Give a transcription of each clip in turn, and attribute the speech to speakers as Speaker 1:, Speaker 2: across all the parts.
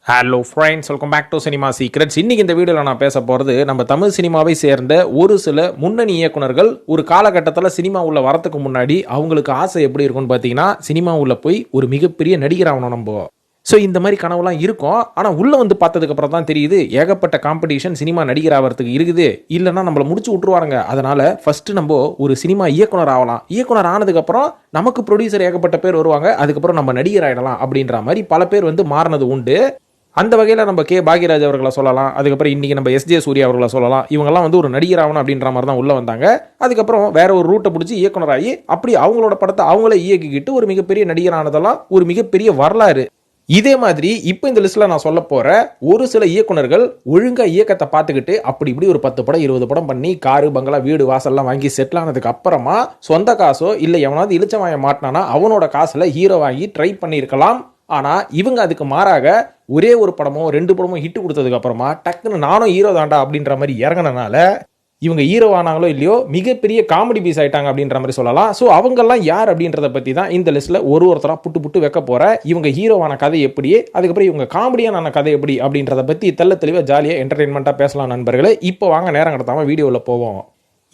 Speaker 1: Hello friends, welcome back to cinema secrets. இன்னைக்கு இந்த வீடியோவில் நான் பேச போகிறது நம்ம தமிழ் சினிமாவை சேர்ந்த ஒரு சில முன்னணி இயக்குனர்கள் ஒரு காலகட்டத்தில் சினிமா உள்ள வரத்துக்கு முன்னாடி அவங்களுக்கு ஆசை எப்படி இருக்கும்னு பார்த்தீங்கன்னா, சினிமா உள்ள போய் ஒரு மிகப்பெரிய நடிகர் ஆகணும் நம்ம. ஸோ இந்த மாதிரி கனவுலாம் இருக்கும். ஆனால் உள்ளே வந்து பார்த்ததுக்கப்புறம் தான் தெரியுது ஏகப்பட்ட காம்படிஷன் சினிமா நடிகர் ஆகிறதுக்கு இருக்குது. இல்லைன்னா நம்மளை முடிச்சு விட்ருவாருங்க. அதனால் ஃபஸ்ட்டு நம்ம ஒரு சினிமா இயக்குனர் ஆகலாம். இயக்குனர் ஆனதுக்கப்புறம் நமக்கு ப்ரொடியூசர் ஏகப்பட்ட பேர் வருவாங்க. அதுக்கப்புறம் நம்ம நடிகர் ஆகிடலாம் அப்படின்ற மாதிரி பல பேர் வந்து மாறினது உண்டு. அந்த வகையில் நம்ம கே பாக்யராஜ் அவர்களை சொல்லலாம். அதுக்கப்புறம் இன்றைக்கி நம்ம எஸ்ஜே சூர்யா அவர்களை சொல்லலாம். இவங்கெல்லாம் வந்து ஒரு நடிகர் ஆகணும் அப்படின்ற மாதிரி தான் உள்ளே வந்தாங்க. அதுக்கப்புறம் வேற ஒரு ரூட்டை பிடிச்சி இயக்குனராகி அப்படி அவங்களோட படத்தை அவங்களே இயக்கிக்கிட்டு ஒரு மிகப்பெரிய நடிகர் ஆனதெல்லாம் ஒரு மிகப்பெரிய வரலாறு. இதே மாதிரி இப்போ இந்த லிஸ்ட்டில் நான் சொல்ல போகிற ஒரு சில இயக்குனர்கள் ஒழுங்காக இயக்கத்தை பார்த்துக்கிட்டு அப்படி இப்படி ஒரு 10 படம் 20 படம் பண்ணி காரு பங்களா வீடு வாசல்லாம் வாங்கி செட்டில் ஆனதுக்கு அப்புறமா சொந்த காசோ இல்லை எவனாவது இளிச்சவாய மாட்டினானா அவனோட காசில் ஹீரோ வாங்கி ட்ரை பண்ணியிருக்கலாம். ஆனால் இவங்க அதுக்கு மாறாக ஒரே ஒரு படமோ 2 படமோ ஹிட் கொடுத்ததுக்கு அப்புறமா டக்குன்னு நானும் ஹீரோ தாண்டா அப்படின்ற மாதிரி இறங்கினால இவங்க ஹீரோ ஆனாங்களோ இல்லையோ மிகப்பெரிய காமெடி பீஸ் ஆயிட்டாங்க அப்படின்ற மாதிரி சொல்லலாம். ஸோ அவங்கெல்லாம் யார் அப்படின்றத பற்றி தான் இந்த லிஸ்ட்டில் ஒருத்தராக புட்டு வைக்க போகிற. இவங்க ஹீரோவான கதை எப்படி, அதுக்கப்புறம் இவங்க காமெடியான கதை எப்படி அப்படின்றத பற்றி தெள்ள தெளிவாக ஜாலியாக என்டர்டெயின்மெண்ட்டாக பேசலாம் நண்பர்களே. இப்போ வாங்க நேரம் கடத்தாமல் வீடியோவில் போவோம்.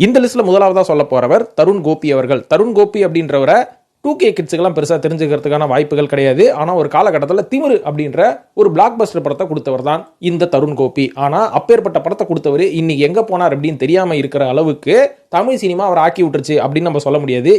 Speaker 1: இந்த லிஸ்ட்டில் முதலாவதாக சொல்ல போகிறவர் தருண் கோபி அவர்கள். தருண் கோபி அப்படின்றவரை 2K கிட்ஸுக்கெல்லாம் பெருசாக தெரிஞ்சுக்கிறதுக்கான வாய்ப்புகள் கிடையாது. ஆனால் ஒரு காலகட்டத்தில் திமிரு அப்படின்ற ஒரு பிளாக் பஸ்டர் படத்தை கொடுத்தவர் தான் இந்த தருண் கோபி. ஆனால் அப்பேற்பட்ட படத்தை கொடுத்தவர் இன்னைக்கு எங்கே போனார் அப்படின்னு தெரியாமல் இருக்கிற அளவுக்கு தமிழ் சினிமா அவர் ஆக்கி விட்டுருச்சு அப்படின்னு நம்ம சொல்ல முடியாது.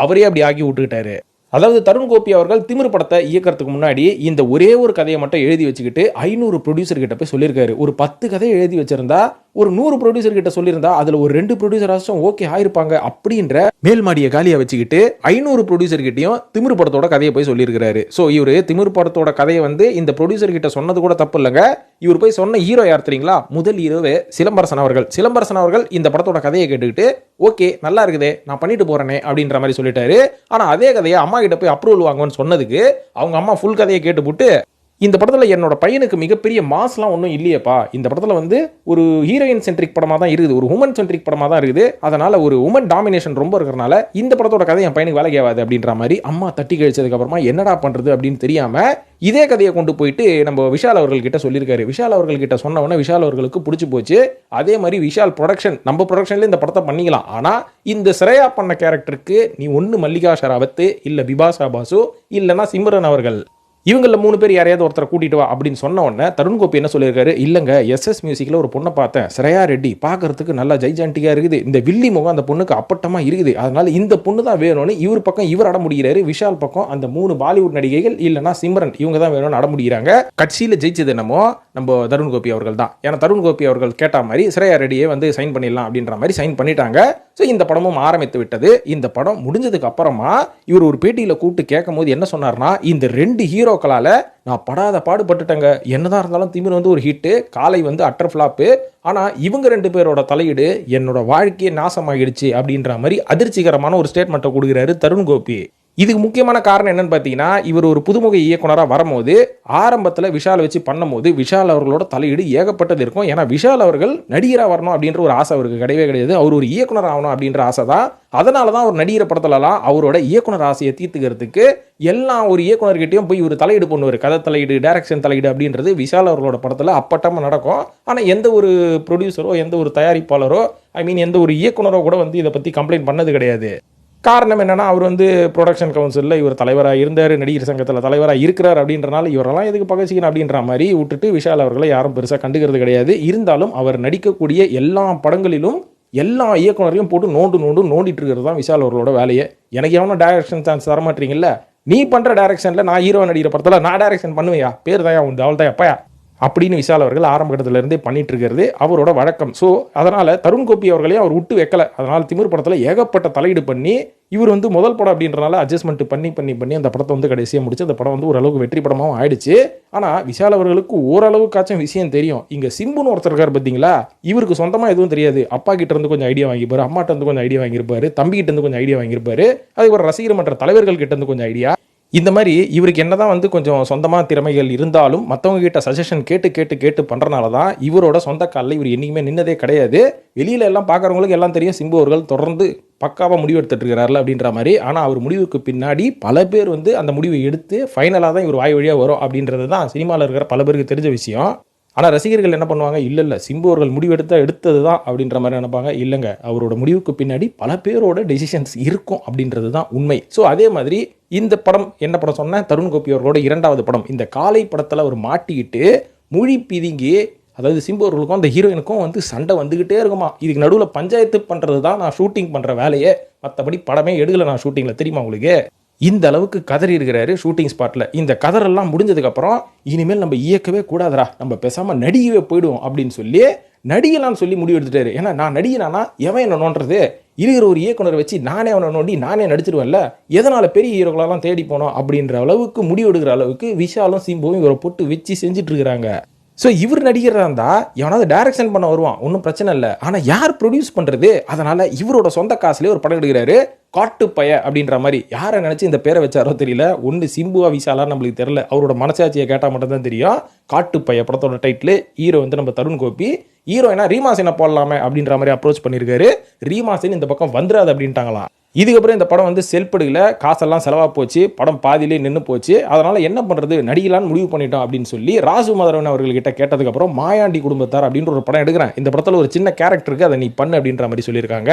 Speaker 1: அவரே அப்படி ஆக்கி விட்டுக்கிட்டாரு. அதாவது தருண் கோபி அவர்கள் திமிரு படத்தை இயக்கிறதுக்கு முன்னாடி இந்த ஒரே ஒரு கதையை மட்டும் எழுதி வச்சுக்கிட்டு 500 ப்ரொடியூசர் கிட்ட போய் சொல்லியிருக்காரு. ஒரு 10 கதையை எழுதி வச்சிருந்தா ஒரு 100 ப்ரொடியூசர் கிட்ட சொல்லியிருந்தா அதுல ஒரு 2 ப்ரொடியூசராச்சும் ஓகே ஆயிருப்பாங்க அப்படின்ற மேல்மாடிய காலியை வச்சுக்கிட்டு 500 ப்ரொடியூசர் கிட்டையும் திமிரு படத்தோட கதையை போய் சொல்லியிருக்காரு. ஸோ இவரு திமிரு படத்தோட கதையை வந்து இந்த ப்ரொடியூசர் கிட்ட சொன்னது கூட தப்பு இல்லைங்க. இவர் போய் சொன்ன ஹீரோ யார் தெரியுங்களா? முதல் ஹீரோவே சிலம்பரசன் அவர்கள். சிலம்பரசன் அவர்கள் இந்த படத்தோட கதையை கேட்டுக்கிட்டு ஓகே நல்லா இருக்குதே நான் பண்ணிட்டு போறேனே அப்படின்ற மாதிரி சொல்லிட்டாரு. ஆனா அதே கதையை அம்மா கிட்ட போய் அப்ரூவல் வாங்குவேன்னு சொன்னதுக்கு அவங்க அம்மா ஃபுல் கதையை கேட்டுவிட்டு இந்த படத்தில் என்னோட பையனுக்கு மிகப்பெரிய மாஸ்லாம் ஒன்றும் இல்லையப்பா, இந்த படத்தில் வந்து ஒரு ஹீரோயின் சென்ட்ரிக் படமாக தான் இருக்குது, ஒரு உமன் சென்ட்ரிக் படமாக தான் இருக்குது, அதனால் ஒரு உமன் டாமினேஷன் ரொம்ப இருக்கிறனால இந்த படத்தோட கதை என் பையனுக்கு வேலைக்கு ஆகாது அப்படின்ற மாதிரி அம்மா தட்டி கழிச்சதுக்கப்புறமா என்னடா பண்ணுறது அப்படின்னு தெரியாமல் இதே கதையை கொண்டு போயிட்டு நம்ம விஷால் அவர்கள்கிட்ட சொல்லியிருக்காரு. விஷால் அவர்கள்கிட்ட சொன்ன உடனே விஷால் அவர்களுக்கு பிடிச்சி போச்சு. அதே மாதிரி விஷால் ப்ரொடக்ஷன் நம்ம ப்ரொடக்ஷன்ல இந்த படத்தை பண்ணிக்கலாம், ஆனால் இந்த சிறையா பண்ண கேரக்டருக்கு நீ ஒன்று மல்லிகா ஷராவத்து இல்லை பிபாஷா பாசு இல்லைன்னா சிம்ரன் அவர்கள் இவங்களில் 3 பேர் யாரையாவது ஒருத்தரை கூட்டிட்டு வா அப்படின்னு சொன்ன உடனே தருண் கோபி என்ன சொல்லியிருக்காரு, இல்லைங்க SS மியூசிக்கில் ஒரு பொண்ணை பார்த்தேன், ஸ்ரேயா ரெட்டி பார்க்கறதுக்கு நல்லா ஜைஜாண்டிக்காக இருக்குது, இந்த வில்லி முகம் அந்த பொண்ணுக்கு அப்பட்டமாக இருக்குது, அதனால இந்த பொண்ணு தான் வேணும்னு இவர் பக்கம் இவர் அட முடிகிறாரு. விஷால் பக்கம் அந்த 3 பாலிவுட் நடிகைகள் இல்லைன்னா சிம்ரன் இவங்க தான் வேணும்னு அட முடிகிறாங்க. கட்சியில் ஜெயிச்சது என்னமோ நம்ம தருண் கோபி அவர்கள் தான். ஏன்னா தருண் கோபி அவர்கள் கேட்ட மாதிரி ஸ்ரேயா ரெட்டியை வந்து சைன் பண்ணிடலாம் அப்படின்ற மாதிரி சைன் பண்ணிட்டாங்க. ஸோ இந்த படமும் ஆரம்பித்து விட்டது. இந்த படம் முடிஞ்சதுக்கு அப்புறமா இவர் ஒரு பேட்டியில் கூப்பிட்டு கேட்கும் போது என்ன சொன்னார்னா, இந்த 2 ஹீரோக்களால் நான் படாத பாடுபட்டுட்டேங்க, என்னதான் இருந்தாலும் திமிர் வந்து ஒரு ஹிட்டு, காலை வந்து அட்டர் ஃப்ளாப்பு, ஆனால் இவங்க 2 பேரோட தலையீடு என்னோட வாழ்க்கையை நாசமாகிடுச்சு அப்படின்ற மாதிரி அதிர்ச்சிகரமான ஒரு ஸ்டேட்மெண்ட்டை கொடுக்குறாரு தருண் கோபி. இதுக்கு முக்கியமான காரணம் என்னன்னு பார்த்தீங்கன்னா, இவர் ஒரு புதுமுக இயக்குனராக வரும்போது ஆரம்பத்தில் விஷால் வச்சு பண்ணும்போது விஷால் அவர்களோட தலையீடு ஏகப்பட்டது இருக்கும். ஏன்னா விஷால் அவர்கள் நடிகராக வரணும் அப்படின்ற ஒரு ஆசை அவருக்கு கிடையவே கிடையாது. அவர் ஒரு இயக்குனர் ஆகணும் அப்படின்ற ஆசை தான். அதனால தான் அவர் நடிகர் படத்துலலாம் அவரோட இயக்குனர் ஆசையை தீர்த்துக்கிறதுக்கு எல்லா ஒரு இயக்குனர்கிட்டையும் போய் ஒரு தலையீடு பண்ணுவார். கதை தலையீடு, டைரக்ஷன் தலையீடு அப்படின்றது விஷால் அவர்களோட படத்தில் அப்பட்டமாக நடக்கும். ஆனால் எந்த ஒரு ப்ரொடியூசரோ எந்த ஒரு தயாரிப்பாளரோ எந்த ஒரு இயக்குனரோ கூட வந்து இதை பற்றி கம்ப்ளைண்ட் பண்ணது கிடையாது. காரணம் என்னன்னா, அவர் வந்து ப்ரொடக்ஷன் கவுன்சிலில் இவர் தலைவராக இருந்தார், நடிகர் சங்கத்தில் தலைவராக இருக்கிறார் அப்படின்றனால இவரெல்லாம் எதுக்கு பகச்சிக்கணும் அப்படின்ற மாதிரி விட்டுட்டு விஷால் அவர்களை யாரும் பெருசாக கண்டுக்கிறது கிடையாது. இருந்தாலும் அவர் நடிக்கக்கூடிய எல்லா படங்களிலும் எல்லா இயக்குனரையும் போட்டு நோண்டிட்டு இருக்கிறது தான் விஷால் அவர்களோட வேலையை. எனக்கு எவனோ டைரக்ஷன் சான்ஸ் தரமாட்டீங்கல்ல, நீ பண்ணுற டைரக்ஷனில் நான் ஹீரோ நடிக்கிற படத்தில் நான் டைரக்ஷன் பண்ணுவையா, பேர் தான் உண்டு அவள் தான் எப்பயா அப்படின்னு விஷால் அவர்கள் ஆரம்ப கட்டத்திலிருந்தே பண்ணிட்டு இருக்கிறது அவரோட வழக்கம். ஸோ அதனால் தருண் கோபி அவர்களையும் அவர் விட்டு வைக்கல. அதனால் திமிர் படத்தில் ஏகப்பட்ட தலையீடு பண்ணி இவர் வந்து முதல் படம் அப்படின்றனால அட்ஜஸ்ட்மெண்ட் பண்ணி அந்த படத்தை வந்து கடைசியாக முடிச்சு அந்த படம் வந்து ஓரளவுக்கு வெற்றி படமாகவும் ஆயிடுச்சு. ஆனால் விஷால் அவர்களுக்கு ஓரளவுக்காச்சும் விஷயம் தெரியும். இங்கே சிம்புன்னு ஒருத்தர் இருக்கார் பார்த்தீங்களா, இவருக்கு சொந்தமாக எதுவும் தெரியாது. அப்பா கிட்ட இருந்து கொஞ்சம் ஐடியா வாங்கிப்பாரு, அம்மாட்ட இருந்து கொஞ்சம் ஐடியா வாங்கியிருப்பாரு, தம்பி கிட்ட இருந்து கொஞ்சம் ஐடியா வாங்கியிருப்பாரு, அதுக்கப்புறம் ரசிகர் மன்ற தலைவர்கள் கிட்ட இருந்து கொஞ்சம் ஐடியா, இந்த மாதிரி இவருக்கு என்னதான் வந்து கொஞ்சம் சொந்தமாக திறமைகள் இருந்தாலும் மற்றவங்க கிட்ட சஜஷன் கேட்டு கேட்டு கேட்டு பண்ணுறனால தான் இவரோட சொந்த காலில் இவர் என்றைக்குமே நின்னதே கிடையாது. வெளியில எல்லாம் பார்க்குறவங்களுக்கு எல்லாம் தெரியும் சிம்பு அவர்கள் தொடர்ந்து பக்காவாக முடிவு எடுத்துட்டு இருக்கிறார்கள் அப்படின்ற மாதிரி. ஆனால் அவர் முடிவுக்கு பின்னாடி பல பேர் வந்து அந்த முடிவை எடுத்து ஃபைனலாக தான் இவர் வாய் வழியாக வரும் அப்படின்றது தான் சினிமாவில் இருக்கிற பல பேருக்கு தெரிஞ்ச விஷயம். ஆனால் ரசிகர்கள் என்ன பண்ணுவாங்க, இல்லை சிம்பு அவர்கள் எடுத்தது தான் அப்படின்ற மாதிரி நினைப்பாங்க. இல்லைங்க, அவரோட முடிவுக்கு பின்னாடி பல பேரோட டெசிஷன்ஸ் இருக்கும் அப்படின்றது தான் உண்மை. ஸோ அதே மாதிரி இந்த படம் என்ன படம் சொன்னேன், தருண் கோபி அவர்களோட 2வது படம். இந்த காலை படத்தில் அவர் மாட்டிக்கிட்டு மொழி பிதுங்கி, அதாவது சிம்பு அவர்களுக்கும் அந்த ஹீரோயினுக்கும் வந்து சண்டை வந்துக்கிட்டே இருக்குமா. இதுக்கு நடுவில் பஞ்சாயத்து பண்ணுறது தான் நான் ஷூட்டிங் பண்ணுற வேலையே, மற்றபடி படமே எடுக்கலை நான் ஷூட்டிங்கில், தெரியுமா உங்களுக்கு. இந்த அளவுக்கு கதறி இருக்கிறாரு ஷூட்டிங் ஸ்பாட்டில். இந்த கதறெல்லாம் முடிஞ்சதுக்கப்புறம் இனிமேல் நம்ம இயக்கவே கூடாதுரா, நம்ம பேசாமல் நடிகவே போயிடுவோம் அப்படின்னு சொல்லி நடிகலான்னு சொல்லி முடிவு எடுத்துட்டாரு. ஏன்னா நான் நடிகனானா எவன் என்ன நோண்டுறது, இருக்கிற ஒரு இயக்குனரை வச்சு நானே அவனை நோண்டி நானே நடிச்சிருவேன்ல, எதனால் பெரிய ஹீரோக்களெல்லாம் தேடி போனோம் அப்படின்ற அளவுக்கு முடிவு எடுக்கிற அளவுக்கு விஷாலும் சிம்புவும் இவரை போட்டு வச்சு செஞ்சுட்டு இருக்கிறாங்க. ஸோ இவர் நடிகராக இருந்தால் எவனாவது டைரக்ஷன் பண்ண வருவான், ஒன்றும் பிரச்சனை இல்லை. ஆனால் யார் ப்ரொடியூஸ் பண்ணுறது, அதனால் இவரோட சொந்த காசுலேயே ஒரு படம் எடுக்கிறாரு. காட்டுப்பய அப்படின்ற மாதிரி யாரை நினச்சி இந்த பேரை வச்சாரோ தெரியல. ஒன்று சிம்புவா விஷாலா நம்மளுக்கு தெரியல, அவரோட மனசாட்சியை கேட்டால் மட்டும்தான் தெரியும். காட்டுப்பய படத்தோட டைட்டில். ஹீரோ வந்து நம்ம தருண் கோபி, ஹீரோயினா ரீமாசினை போடலாமே அப்படின்ற மாதிரி அப்ரோச் பண்ணியிருக்காரு. ரீமாசின் இந்த பக்கம் வந்துடாது அப்படின்ட்டாங்களாம். இதுக்கப்புறம் இந்த படம் வந்து செல்படுகல, காசெல்லாம் செலவாக போச்சு, படம் பாதியிலே நின்று போச்சு. அதனால் என்ன பண்ணுறது, நடிகலான்னு முடிவு பண்ணிட்டோம் அப்படின்னு சொல்லி ராசு மாதவன் அவர்கள்கிட்ட கேட்டதுக்கப்புறம் மாயாண்டி குடும்பத்தார் அப்படின்ற ஒரு படம் எடுக்கிறேன், இந்த படத்தில் ஒரு சின்ன கேரக்டருக்கு அதை நீ பண்ணு அப்படின்ற மாதிரி சொல்லியிருக்காங்க.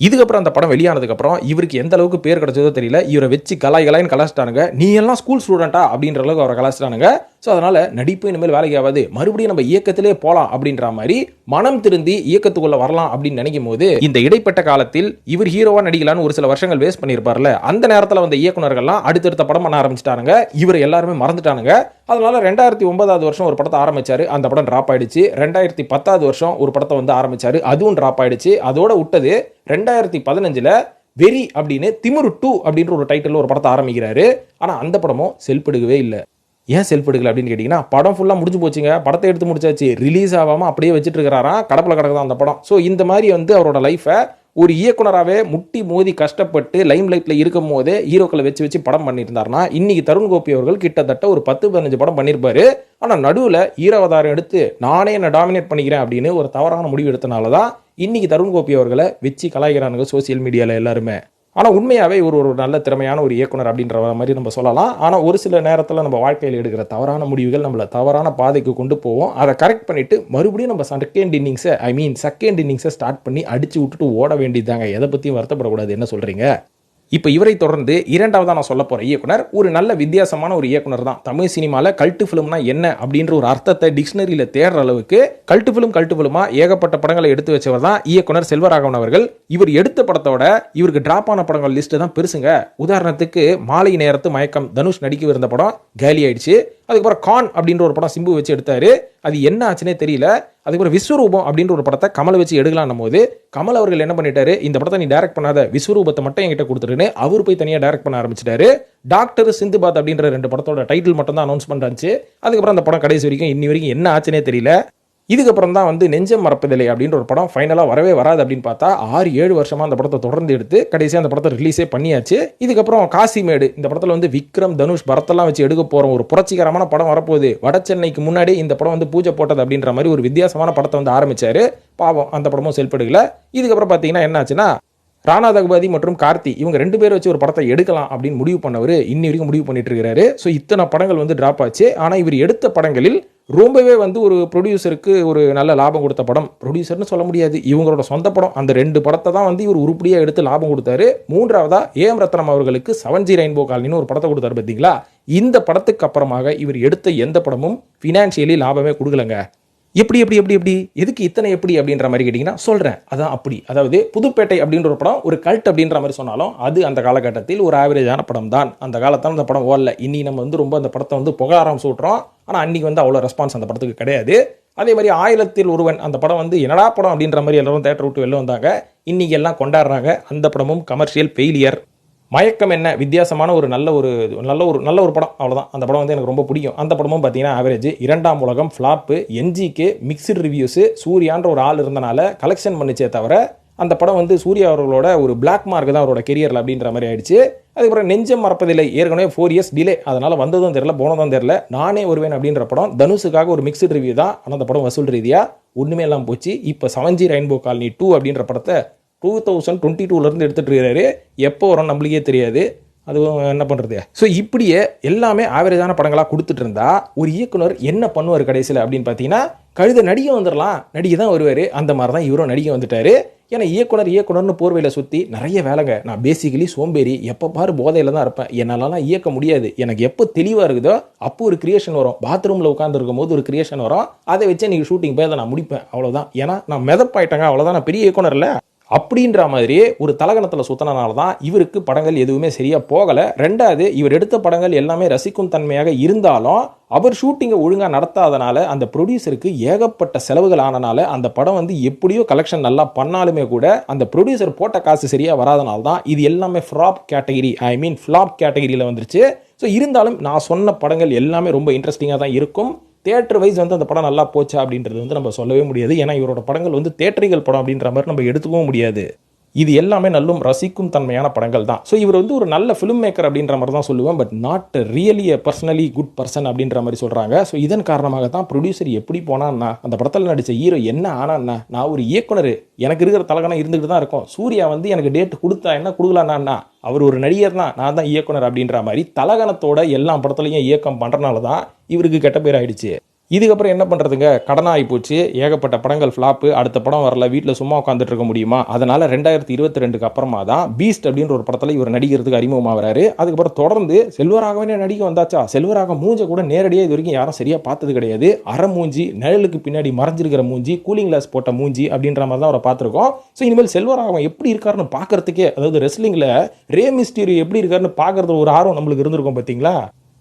Speaker 1: இதுக்கப்புறம் அந்த படம் வெளியானதுக்கப்புறம் இவருக்கு எந்த அளவுக்கு பேர் கிடைச்சதோ தெரியல, இவரை வச்சு கலாய்ன்னு கலாச்சிட்டானுங்க. நீ எல்லாம் ஸ்கூல் ஸ்டூடெண்டா அப்படின்ற அளவுக்கு அவரை கலாச்சிட்டானுங்க. ஸோ அதனால் நடிப்பு இனிமேல் வேலைக்கு ஆகாது, மறுபடியும் நம்ம இயக்கத்திலே போகலாம் அப்படின்ற மாதிரி மனம் திருந்தி இயக்கத்துக்குள்ளே வரலாம் அப்படின்னு நினைக்கும் போது, இந்த இடைப்பட்ட காலத்தில் இவர் ஹீரோவாக நடிக்கலான்னு ஒரு சில வருஷங்கள் வேஸ்ட் பண்ணியிருப்பார்ல, அந்த நேரத்தில் வந்த இயக்குனர்கள்லாம் அடுத்தடுத்த படம் பண்ண ஆரம்பிச்சிட்டானுங்க. இவர் எல்லாருமே மறந்துட்டானுங்க. அதனால 2009வது வருஷம் ஒரு படத்தை ஆரம்பிச்சாரு, அந்த படம் டிராப் ஆயிடுச்சு. 2010வது வருஷம் ஒரு படத்தை வந்து ஆரம்பிச்சாரு, அதுவும் டிராப் ஆயிடுச்சு. அதோட விட்டது 2015ல் வெறி அப்படின்னு திமிரு 2 அப்படின்ற ஒரு டைட்டில் ஒரு படத்தை ஆரம்பிக்கிறாரு. ஆனால் அந்த படமும் செல்படுகவே இல்லை. ஏன் செல்ஃப் எடுக்கல அப்படின்னு கேட்டிங்கன்னா, படம் ஃபுல்லாக முடிஞ்சு போச்சுங்க, படத்தை எடுத்து முடிச்சாச்சு, ரிலீஸ் ஆகாமல் அப்படியே வச்சுட்டு இருக்கிறாராம், கடப்பில் கிடக்குதான் அந்த படம். ஸோ இந்த மாதிரி வந்து அவரோட லைஃப்பை ஒரு இயக்குனராகவே முட்டி மோதி கஷ்டப்பட்டு லைம் லைட்டில் இருக்கும் போதே ஹீரோக்களை வச்சு படம் பண்ணியிருந்தாருன்னா இன்னைக்கு தருண் கோபி அவர்கள் கிட்டத்தட்ட ஒரு 10-15 படம் பண்ணியிருப்பாரு. ஆனால் நடுவில் ஹீரோவதாரம் எடுத்து நானே என்ன டாமினேட் பண்ணிக்கிறேன் அப்படின்னு ஒரு தவறான முடிவு எடுத்தனால தான் இன்னைக்கு தருண் கோபி அவர்களை வச்சு கலாய்க்கிறானுங்க சோசியல் மீடியாவில் எல்லாருமே. ஆனால் உண்மையாகவே இவர் ஒரு நல்ல திறமையான ஒரு இயக்குனர் அப்படின்ற மாதிரி நம்ம சொல்லலாம். ஆனால் ஒரு சில நேரத்தில் நம்ம வாழ்க்கையில் எடுக்கிற தவறான முடிவுகள் நம்மளை தவறான பாதைக்கு கொண்டு போவோம். அதை கரெக்ட் பண்ணிவிட்டு மறுபடியும் நம்ம செகண்ட் இன்னிங்ஸை ஸ்டார்ட் பண்ணி அடித்து விட்டுட்டு ஓட வேண்டியதாங்க. எதை பற்றியும் வருத்தப்படக்கூடாது. என்ன சொல்கிறீங்க? இப்போ இவரை தொடர்ந்து 2வதாக நான் சொல்ல போகிற இயக்குனர் ஒரு நல்ல வித்தியாசமான ஒரு இயக்குனர் தான். தமிழ் சினிமாவில் கல்ட்டு ஃபிலிம்னா என்ன அப்படின்ற ஒரு அர்த்தத்தை டிக்ஷனரியில் தேடுற அளவுக்கு கல்ட்டு ஃபிலிமா ஏகப்பட்ட படங்களை எடுத்து வச்சவர் தான் இயக்குனர் செல்வராகவன் அவர்கள். இவர் எடுத்த படத்தோட இவருக்கு டிராப் ஆன படங்கள் லிஸ்ட்டு தான் பெருசுங்க. உதாரணத்துக்கு மாலை நேரத்து மயக்கம் தனுஷ் நடிக்கவிருந்த படம் காலி ஆயிடுச்சு. அதுக்கப்புறம் கான் அப்படின்ற ஒரு படம் சிம்பு வச்சு எடுத்தாரு, அது என்ன ஆச்சுன்னே தெரியல. அதுக்கப்புறம் விஸ்வரூபம் அப்படின்ற ஒரு படத்தை கமல் வச்சு எடுக்கலாம் போது கமல் அவர்கள் என்ன பண்ணிட்டாரு, இந்த படத்தை நீ டைரக்ட் பண்ணாத, விஸ்வரூபத்தை மட்டும் என்கிட்ட கொடுத்துருன்னு அவர் போய் தனியாக டைரக்ட் பண்ண ஆரம்பிச்சிட்டாரு. டாக்டர் சிந்துபாத் அப்படின்ற 2 படத்தோட டைட்டில் மட்டும் தான் அனௌன்ஸ்மெண்ட் ஆச்சு. அதுக்கப்புறம் அந்த படம் கடைசி வரைக்கும் இன்னி வரைக்கும் என்ன ஆச்சுன்னே தெரியல. இதுக்கப்புறம் தான் வந்து நெஞ்சம் மறப்பதில்லை அப்படின்ற ஒரு படம் ஃபைனலாக வரவே வராது அப்படின்னு பார்த்தா 6-7 வருஷமாக அந்த படத்தை தொடர்ந்து எடுத்து கடைசியாக அந்த படத்தை ரிலீஸே பண்ணியாச்சு. இதுக்கப்புறம் காசிமேடு இந்த படத்தில் வந்து விக்ரம் தனுஷ் பரத்தெல்லாம் வச்சு எடுக்க போகிறோம் ஒரு புரட்சிகரமான படம் வரப்போகுது. வட சென்னைக்கு முன்னாடி இந்த படம் வந்து பூஜை போட்டது அப்படின்ற மாதிரி ஒரு வித்தியாசமான படத்தை வந்து ஆரம்பிச்சாரு. பாவம் அந்த படமும் செல்படுகல. இதுக்கப்புறம் பார்த்தீங்கன்னா என்ன ஆச்சுன்னா, ராணா தகுபாதி மற்றும் கார்த்தி இவங்க 2 பேர் வச்சு ஒரு படத்தை எடுக்கலாம் அப்படின்னு முடிவு பண்ணவர் இன்னி வரைக்கும் முடிவு பண்ணிட்டு இருக்காரு. ஸோ இத்தனை படங்கள் வந்து டிராப் ஆச்சு. ஆனால் இவர் எடுத்த படங்களில் ரொம்பவே வந்து ஒரு ப்ரொடியூசருக்கு ஒரு நல்ல லாபம் கொடுத்த படம், ப்ரொடியூசர்னு சொல்ல முடியாது, இவங்களோட சொந்த படம். அந்த 2 படத்தை தான் வந்து இவர் உருப்படியாக எடுத்து லாபம் கொடுத்தாரு. 3வதா ஏஎம் ரத்னம் அவர்களுக்கு 7G ரெயின்போ காலனின்னு ஒரு படத்தை கொடுத்தாரு பார்த்தீங்களா. இந்த படத்துக்கு அப்புறமாக இவர் எடுத்த எந்த படமும் ஃபினான்ஷியலி லாபமே கொடுக்கலங்க. எப்படி எதுக்கு இத்தனை எப்படி அப்படின்ற மாதிரி கேட்டிங்கன்னா சொல்கிறேன். அதான் அப்படி, அதாவது புதுப்பேட்டை அப்படின்ற ஒரு படம் ஒரு கல்ட் அப்படின்ற மாதிரி சொன்னாலும் அது அந்த காலகட்டத்தில் ஒரு ஆவரேஜான படம் தான். அந்த காலத்தில் அந்த படம் ஓடல. இன்னி நம்ம வந்து ரொம்ப அந்த படத்தை வந்து புகாரம் சூட்டுறோம். ஆனால் அன்றைக்கி வந்து அவ்வளோ ரெஸ்பான்ஸ் அந்த படத்துக்கு கிடையாது. அதே மாதிரி 1000ல் ஒருவன் அந்த படம் வந்து என்னடா படம் அப்படின்ற மாதிரி எல்லாரும் தேட்டர் விட்டு வெளில வந்தாங்க. இன்றைக்கி எல்லாம் கொண்டாடுறாங்க. அந்த படமும் கமர்ஷியல் ஃபெயிலியர். மயக்கம் என்ன வித்தியாசமான ஒரு நல்ல ஒரு படம், அவ்வளோதான். அந்த படம் வந்து எனக்கு ரொம்ப பிடிக்கும். அந்த படமும் பார்த்தீங்கன்னா ஆவரேஜ். 2ஆம் உலகம் ஃப்ளாப்பு, என்ஜிகே மிக்சடு ரிவ்யூஸு, சூர்யான்ற ஒரு ஆள் இருந்தனால கலெக்ஷன் பண்ணிச்சே தவிர அந்த படம் வந்து சூர்யா அவர்களோட ஒரு பிளாக் மார்க் தான் அவரோட கெரியரில் அப்படின்ற மாதிரி ஆயிடுச்சு. அதுக்கப்புறம் நெஞ்சம் மறப்பதில்லை ஏற்கனவே 4 இயர்ஸ் டிலே, அதனால் வந்ததும் தெரியல போனதும் தெரியல. நானே வருவேன் அப்படின்ற படம் தனுஷுக்காக ஒரு மிக்ஸ்டு ரிவ்யூ தான். ஆனால் அந்த படம் வசூல் ரீதியாக ஒன்றுமே எல்லாம் போச்சு. இப்போ 7G ரெயின்போ காலனி 2 அப்படின்ற படத்தை 2022 எடுத்துகிட்டு இருக்காரு. எப்போ வரும் நம்மளுக்கே தெரியாது. அதுவும் என்ன பண்ணுறது. ஸோ இப்படியே எல்லாமே ஆவரேஜான படங்களாக கொடுத்துட்டு இருந்தா ஒரு இயக்குனர் என்ன பண்ணுவார் கடைசியில் அப்படின்னு பார்த்தீங்கன்னா, கழுத நடிகை வந்துடலாம், நடிகை தான் வருவார். அந்த மாதிரி தான் இவரும் நடிகை வந்துட்டார். ஏன்னா இயக்குனர்னு போர்வையில் சுற்றி நிறைய வேலைங்க. நான் பேசிக்கலி சோம்பேறி, எப்போ பாரு போதையில் தான் இருப்பேன், என்னாலலாம் இயக்க முடியாது. எனக்கு எப்போ தெளிவாக இருக்குதோ அப்போ ஒரு கிரியேஷன் வரும். பாத்ரூமில் உட்காந்துருக்கும் போது ஒரு கிரியேஷன் வரும். அதை வச்சு நீங்கள் ஷூட்டிங் போய் அதை நான் முடிப்பேன், அவ்வளோதான். ஏன்னா நான் மெதப்பாயிட்டேங்க, அவ்வளோதான். நான் பெரிய இயக்குனர் இல்லை அப்படின்ற மாதிரி ஒரு தலகணத்தில் சுத்தினால தான் இவருக்கு படங்கள் எதுவுமே சரியா போகலை. ரெண்டாவது, இவர் எடுத்த படங்கள் எல்லாமே ரசிக்கும் தன்மையாக இருந்தாலும் அவர் ஷூட்டிங்கை ஒழுங்காக நடத்தாதனால அந்த ப்ரொடியூசருக்கு ஏகப்பட்ட செலவுகள் ஆனனால அந்த படம் வந்து எப்படியோ கலெக்ஷன் நல்லா பண்ணாலுமே கூட அந்த ப்ரொடியூசர் போட்ட காசு சரியாக வராதனால தான் இது எல்லாமே ஃப்ளாப் கேட்டகிரியில் வந்துருச்சு. ஸோ இருந்தாலும் நான் சொன்ன படங்கள் எல்லாமே ரொம்ப இன்ட்ரெஸ்டிங்காக தான் இருக்கும். தியேட்டர் வைஸ் வந்து அந்த படம் நல்லா போச்சா அப்படின்றது வந்து நம்ம சொல்லவே முடியாது. ஏன்னா இவரோட படங்கள் வந்து தியேட்டரிகள் படம் அப்படின்ற மாதிரி நம்ம எடுத்துக்கவும் முடியாது. இது எல்லாமே நல்ல ரசிக்கும் தன்மையான படங்கள் தான். ஸோ இவர் வந்து ஒரு நல்ல ஃபிலிம் மேக்கர் அப்படின்ற மாதிரி தான் சொல்லுவேன். But not really a personally good person அப்படின்ற மாதிரி சொல்கிறாங்க. ஸோ இதன் காரணமாக தான் ப்ரொடியூசர் எப்படி போனான்னா, அந்த படத்தில் நடித்த ஹீரோ என்ன ஆனான்னா, நான் ஒரு இயக்குனர், எனக்கு இருக்கிற தலகணம் இருந்துகிட்டு தான் இருக்கும். சூர்யா வந்து எனக்கு டேட் கொடுத்தா என்ன கொடுக்கலான்னா, அவர் ஒரு நடிகர் தான், நான் தான் இயக்குனர் அப்படின்ற மாதிரி தலகணத்தோட எல்லா படத்துலையும் இயக்கம் பண்ணுறனால தான் இவருக்கு கெட்ட பேர் ஆயிடுச்சு. இதுக்கப்புறம் என்ன பண்ணுறதுங்க, கடனாகி போச்சு. ஏகப்பட்ட படங்கள் ஃப்ளாப்பு, அடுத்த படம் வரல, வீட்டில் சும்மா உட்காந்துட்டு இருக்க முடியுமா? அதனால் 2022 அப்புறமா தான் பீஸ்ட் அப்படின்ற ஒரு படத்தில் இவர் நடிக்கிறதுக்கு அறிமுகமாகறாரு. அதுக்கப்புறம் தொடர்ந்து செல்வராகவனே நடிக்க வந்தாச்சா, செல்வராக மூஞ்சை கூட நேரடியாக இது வரைக்கும் யாரும் சரியாக பார்த்தது கிடையாது. அரை மூஞ்சி, நிழலுக்கு பின்னாடி மறைஞ்சிருக்கிற மூஞ்சி, கூலிங் கிளாஸ் போட்ட மூஞ்சி அப்படின்ற மாதிரி தான் அவரை பார்த்துருக்கோம். ஸோ இனிமேல் செல்வராகவன் எப்படி இருக்காருன்னு பார்க்கறதுக்கே, அதாவது ரெஸ்லிங்கில் ரே மிஸ்டீரியோ எப்படி இருக்காருன்னு பார்க்கறது ஒரு ஆர்வம் நம்மளுக்கு இருந்திருக்கும் பார்த்தீங்களா?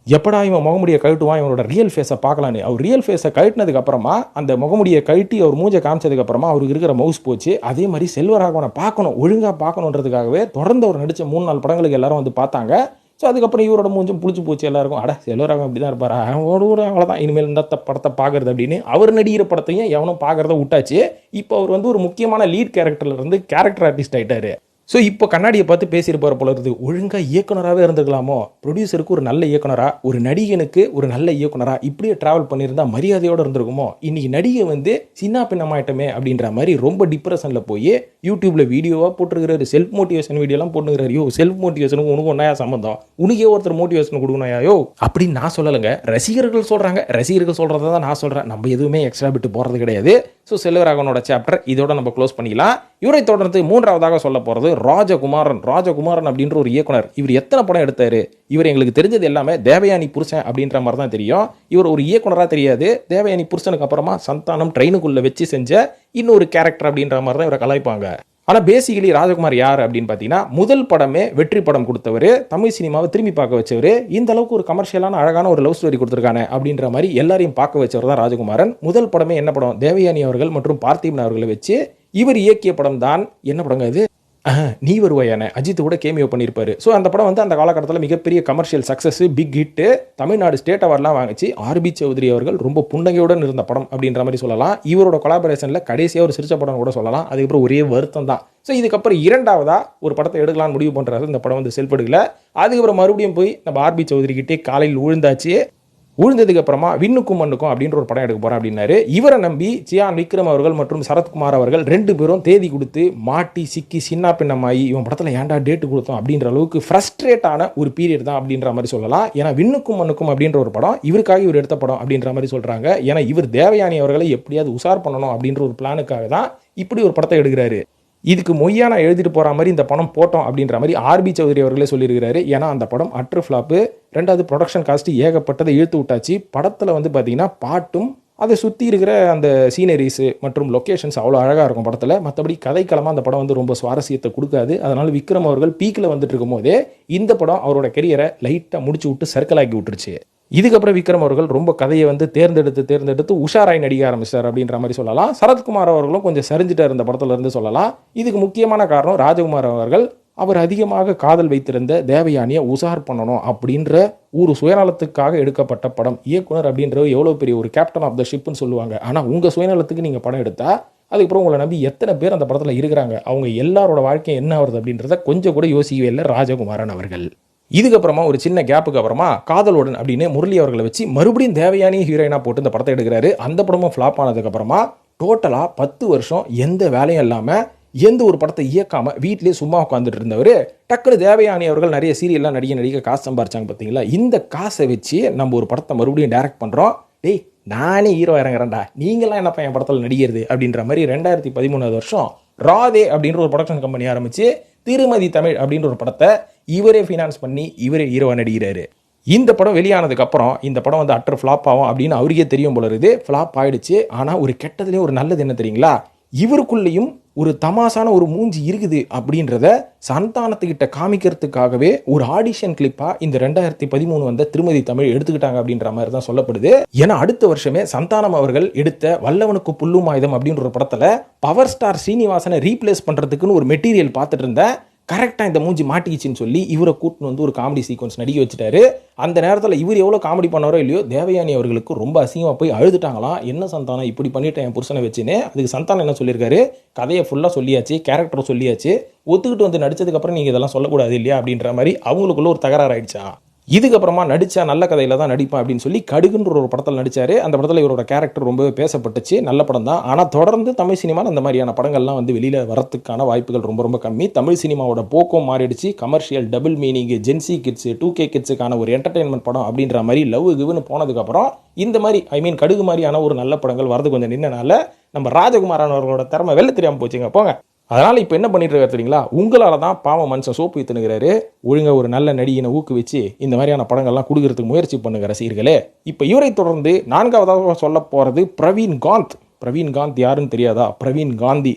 Speaker 1: எப்படா இவன் முகமுடியை கழட்டுவான், இவனோட ரியல் ஃபேஸை பார்க்கலான்னு. அவர் ரியல் ஃபேஸை கழட்டினதுக்கு அப்புறமா, அந்த முகமுடியை கழட்டி அவர் மூஞ்சை காமிச்சதுக்கு அப்புறமா அவருக்கு இருக்கிற மவுஸ் போச்சு. அதே மாதிரி செல்வராகவனை பார்க்கணும், ஒழுங்காக பார்க்கணுன்றதுக்காகவே தொடர்ந்து அவர் நடித்த 3-4 படங்களுக்கு எல்லாரும் வந்து பார்த்தாங்க. ஸோ அதுக்கப்புறம் இவரோட மூஞ்சும் புளிச்சு போச்சு எல்லாருக்கும். அட செல்வராகவன் இப்படி தான் இருப்பாரா, அவ்வளோதான், இனிமேல் இந்த படத்தை பார்க்கறது அப்படின்னு அவர் நடிகிற படத்தையும் எவனும் பார்க்கறத விட்டாச்சு. இப்போ அவர் வந்து ஒரு முக்கியமான லீட் கேரக்டர்ல இருந்து கேரக்டர் ஆர்டிஸ்ட் ஆயிட்டாரு. ஸோ இப்போ கண்ணாடியை பார்த்து பேசியிருப்பார் போல இருக்குது. ஒழுங்காக இயக்குனராகவே இருந்துக்கலாமோ, ப்ரொடியூசருக்கு ஒரு நல்ல இயக்குனரா, ஒரு நடிகனுக்கு ஒரு நல்ல இயக்குனரா இப்படியே ட்ராவல் பண்ணியிருந்தா மரியாதையோடு இருந்திருக்குமோ. இன்னைக்கு நடிகை வந்து சின்ன பின்னமாயிட்டமே அப்படின்ற மாதிரி ரொம்ப டிப்ரெஷனில் போய் யூடியூப்ல வீடியோவாக போட்டுருக்கிறாரு. செல்ஃப் மோட்டிவேஷன் வீடியோலாம் போட்டுருக்கிறாரு. யோ, செல்ஃப் மோட்டிவேஷனுக்கு உனக்கு ஒன்றையா சம்மந்தம், உனக்கே ஒருத்தர் மோட்டிவேஷன் கொடுக்கணையோ அப்படின்னு நான் சொல்லலைங்க, ரசிகர்கள் சொல்கிறாங்க. ரசிகர்கள் சொல்கிறத தான் நான் சொல்கிறேன். நம்ம எதுவுமே எக்ஸ்ட்ரா விட்டு போகிறது கிடையாது. ஸோ செல்வராகவனோட சாப்டர் இதோட நம்ம க்ளோஸ் பண்ணிக்கலாம். இவரை தொடர்ந்து 3ஆவதாக சொல்ல போகிறது ராஜகுமாரன் அப்படின்ற ஒரு இயக்குனர். இவர் எத்தனை படம் எடுத்தாரு? இவர் எங்களுக்கு தெரிஞ்சது எல்லாமே தேவயானி புருஷன் அப்படின்ற மாதிரி தான் தெரியும். இவர் ஒரு இயக்குனராக தெரியாது. தேவயானி புருஷனுக்கு அப்புறமா சந்தானம் ட்ரெயினுக்குள்ளே வச்சு செஞ்ச இன்னொரு கேரக்டர் அப்படின்ற மாதிரி தான் இவரை கலாய்ப்பாங்க. ஆனால் பேசிக்கலி ராஜகுமார் யார் அப்படின்னு பார்த்தீங்கன்னா, முதல் படமே வெற்றி படம் கொடுத்தவர், தமிழ் சினிமாவை திரும்பி பார்க்க வச்சவர். இந்த அளவுக்கு ஒரு கமர்ஷியலான அழகான ஒரு லவ் ஸ்டோரி கொடுத்துருக்காங்க அப்படின்ற மாதிரி எல்லாரையும் பார்க்க வச்சவர் தான் ராஜகுமாரன். முதல் படமே என்ன படம், தேவயானி அவர்கள் மற்றும் பார்த்திபன் அவர்களை வச்சு இவர் இயக்கிய படம் தான். என்ன படங்க இது, நீ வருவாயான, அஜித் கூட கேமியோ பண்ணியிருப்பாரு. ஸோ அந்த படம் வந்து அந்த காலகட்டத்தில் மிகப்பெரிய commercial success, big hit, Tamil Nadu state அவார்ட்லாம் வாங்கிச்சு. ஆர்பி சௌத்ரி அவர்கள் ரொம்ப புன்னகையுடன் இருந்த படம் அப்படின்ற மாதிரி சொல்லலாம். இவரோட கொலாபரேஷனில் கடைசியாக ஒரு சிரிச்ச படம் கூட சொல்லலாம். அதுக்கப்புறம் ஒரே வருத்தம் தான். ஸோ இதுக்கப்புறம் 2ஆவதா ஒரு படத்தை எடுக்கலாம்னு முடிவு பண்ணுறாரு. இந்த படம் வந்து செல்ஃப் எடுக்கல. அதுக்கப்புறம் மறுபடியும் போய் நம்ம ஆர்பி சௌத்ரி கிட்டே காலையில் விழுந்ததுக்கு அப்புறமா விண்ணுக்கும் மண்ணுக்கும் அப்படின்ற ஒரு படம் எடுக்க போறேன் அப்படின்னாரு. இவரை நம்பி சியான் விக்ரம் அவர்கள் மற்றும் சரத்குமார் அவர்கள் 2 பேரும் தேதி கொடுத்து மாட்டி சிக்கி சின்ன பின்னமாயி இவன் படத்தில் ஏன்டா டேட்டு கொடுத்தோம் அப்படின்ற அளவுக்கு ஃப்ரஸ்ட்ரேட் ஆன ஒரு பீரியட் தான் அப்படின்ற மாதிரி சொல்லலாம். ஏன்னா விண்ணுக்கும் மண்ணுக்கும் அப்படின்ற ஒரு படம் இவருக்காக இவர் எடுத்த படம் அப்படின்ற மாதிரி சொல்றாங்க. ஏன்னா இவர் தேவயானி அவர்களை எப்படியாவது உசார் பண்ணணும் அப்படின்ற ஒரு பிளானுக்காக தான் இப்படி ஒரு படத்தை எடுக்கிறாரு. இதுக்கு மொய்யான எழுதிட்டு போகிற மாதிரி இந்த படம் போட்டோம் அப்படின்ற மாதிரி ஆர்பி சௌத்ரி அவர்களே சொல்லியிருக்கிறாரு. ஏன்னா அந்த படம் அட்ரு ஃப்ளாப்பு. 2வது ப்ரொடக்ஷன் காஸ்ட் ஏகப்பட்டதை இழுத்து விட்டாச்சு. படத்தில் வந்து பார்த்தீங்கன்னா பாட்டும் அதை சுற்றி இருக்கிற அந்த சீனரிஸு மற்றும் லொக்கேஷன்ஸ் அவ்வளோ அழகாக இருக்கும் படத்தில். மற்றபடி கதைக்களமாக அந்த படம் வந்து ரொம்ப சுவாரஸ்யத்தை கொடுக்காது. அதனால் விக்ரம் அவர்கள் பீக்கில் வந்துட்டு இருக்கும் போதே இந்த படம் அவரோட கெரியரை லைட்டாக முடிச்சு விட்டு சர்க்கிள் ஆக்கி விட்டுருச்சு. இதுக்கப்புறம் விக்ரம் அவர்கள் ரொம்ப கதையை வந்து தேர்ந்தெடுத்து உஷாராய் நடிக்க ஆரம்பிச்சார் அப்படின்ற மாதிரி சொல்லலாம். சரத்குமார் அவர்களும் கொஞ்சம் சரிஞ்சிட்டார் இந்த படத்துல இருந்து சொல்லலாம். இதுக்கு முக்கியமான காரணம் ராஜகுமார் அவர்கள் அவர் அதிகமாக காதல் வைத்திருந்த தேவயானியை உசார் பண்ணணும் அப்படின்ற ஒரு சுயநலத்துக்காக எடுக்கப்பட்ட படம். இயக்குனர் அப்படின்றது எவ்வளோ பெரிய ஒரு கேப்டன் ஆஃப் த ஷிப்னு சொல்லுவாங்க. ஆனால் உங்கள் சுயநலத்துக்கு நீங்கள் படம் எடுத்தால் அதுக்கப்புறம் உங்களை நம்பி எத்தனை பேர் அந்த படத்தில் இருக்கிறாங்க, அவங்க எல்லாரோட வாழ்க்கை என்ன ஆகுறது அப்படின்றத கொஞ்சம் கூட யோசிக்கவே இல்லை ராஜகுமாரன் அவர்கள். இதுக்கப்புறமா ஒரு சின்ன கேப்புக்கு அப்புறமா காதலுடன் அப்படின்னு முரளி அவர்களை வச்சு மறுபடியும் தேவயானி ஹீரோயினா போட்டு இந்த படத்தை எடுக்கிறாரு. அந்த படமும் ஃப்ளாப் ஆனதுக்கப்புறமா டோட்டலாக 10 வருஷம் எந்த வேலையும் இல்லாமல் எந்த ஒரு படத்தை இயக்காமல் வீட்டிலேயே சும்மா உட்காந்துட்டு இருந்தவர் டக்குனு தேவயானி அவர்கள் நிறைய சீரியல்லாம் நடிக்க காசு சம்பாரிச்சாங்க பார்த்தீங்களா. இந்த காசை வச்சு நம்ம ஒரு படத்தை மறுபடியும் டைரக்ட் பண்ணுறோம், டேய் நானே ஹீரோ இறங்குறேன்டா, நீங்களாம் என்னப்பா என் படத்தில் நடிக்கிறது அப்படின்ற மாதிரி 2013 வருஷம் ராதே அப்படின்ற ஒரு ப்ரொடக்ஷன் கம்பெனி ஆரம்பித்து திருமதி தமிழ் அப்படின்ற ஒரு படத்தை இவரே ஃபினான்ஸ் பண்ணி இவரே ஹீரோவாக நடிக்கிறாரு. இந்த படம் வெளியானதுக்கு அப்புறம் இந்த படம் வந்து அட்டர் ஃப்ளாப் ஆகும் அப்படின்னு அவருக்கே தெரியும் போல இருக்குது. ஃப்ளாப் ஆயிடுச்சு. ஆனால் ஒரு கெட்டதுலேயே ஒரு நல்லது என்ன தெரியுங்களா, இவருக்குள்ளேயும் ஒரு தமாசான ஒரு மூஞ்சி இருக்குது அப்படின்றத சந்தானத்துக்கிட்ட காமிக்கிறதுக்காகவே ஒரு ஆடிஷன் கிளிப்பாக இந்த 2013 வந்த திருமதி தமிழ் எடுத்துக்கிட்டாங்க அப்படின்ற மாதிரி தான் சொல்லப்படுது. ஏன்னா அடுத்த வருஷமே சந்தானம் அவர்கள் எடுத்த வல்லவனுக்கு புல்லும் ஆயுதம் அப்படின்ற ஒரு படத்தில் பவர் ஸ்டார் ஸ்ரீனிவாசனை ரீப்ளேஸ் பண்ணுறதுக்குன்னு ஒரு மெட்டீரியல் பார்த்துட்டு இருந்தேன். கரெக்டாக இந்த மூஞ்சி மாட்டிக்கிச்சின்னு சொல்லி இவரை கூட்டின்னு வந்து ஒரு காமெடி சீக்வன்ஸ் நடிக்க வச்சுட்டாரு. அந்த நேரத்தில் இவர் எவ்வளோ காமெடி பண்ணாரோ இல்லையோ, தேவயானி அவர்களுக்கு ரொம்ப அசிங்கமாக போய் அழுதுட்டாங்களாம். என்ன சந்தானம் இப்படி பண்ணிட்டேன் என் புருஷனை வச்சுன்னு. அதுக்கு சந்தானம் என்ன சொல்லியிருக்காரு, கதையை ஃபுல்லாக சொல்லியாச்சு, கேரக்டரும் சொல்லியாச்சு, ஒத்துக்கிட்டு வந்து நடிச்சதுக்கப்புறம் நீங்கள் இதெல்லாம் சொல்லக்கூடாது இல்லையா அப்படின்ற மாதிரி அவங்களுக்குள்ள ஒரு தகராறு ஆயிடுச்சா. இதுக்கப்புறமா நடிச்சா நல்ல கதையில தான் நடிப்பேன் அப்படின்னு சொல்லி கடுகுன்ற ஒரு படத்தில் நடிச்சாரு. அந்த படத்தில் இவரோட கேரக்டர் ரொம்பவே பேசப்பட்டுச்சு. நல்ல படம் தான். ஆனால் தொடர்ந்து தமிழ் சினிமாவில் அந்த மாதிரியான படங்கள்லாம் வந்து வெளியில் வரத்துக்கான வாய்ப்புகள் ரொம்ப ரொம்ப கம்மி. தமிழ் சினிமாவோட போக்கும் மாறிடுச்சு. Commercial, double meaning, Gen Z kids, 2K கிட்ஸுக்கான ஒரு என்டர்டைன்மெண்ட் படம் அப்படின்ற மாதிரி லவ் கிவ்னு போனதுக்கப்புறம் இந்த மாதிரி கடுகு மாதிரியான ஒரு நல்ல படங்கள் வரது கொஞ்சம் நின்னனால நம்ம ராஜகுமாரன் அவர்களோட திறமை வெளில தெரியாமல் போச்சுங்க போங்க. அதனால் இப்போ என்ன பண்ணிட்டு இருக்காரு தெரியுங்களா, உங்களால் தான் பாவம் மனுஷன் சோப்பு வித்துனுங்கிறாரு. ஒழுங்காக ஒரு நல்ல நடிகனை ஊக்குவிச்சு இந்த மாதிரியான படங்கள்லாம் கொடுக்கறதுக்கு முயற்சி பண்ணுங்க ரசிகர்களே. இப்போ இவரை தொடர்ந்து 4வதாக சொல்ல போகிறது பிரவீன் காந்த். பிரவீன் காந்த் யாருன்னு தெரியாதா? பிரவீன் காந்தி,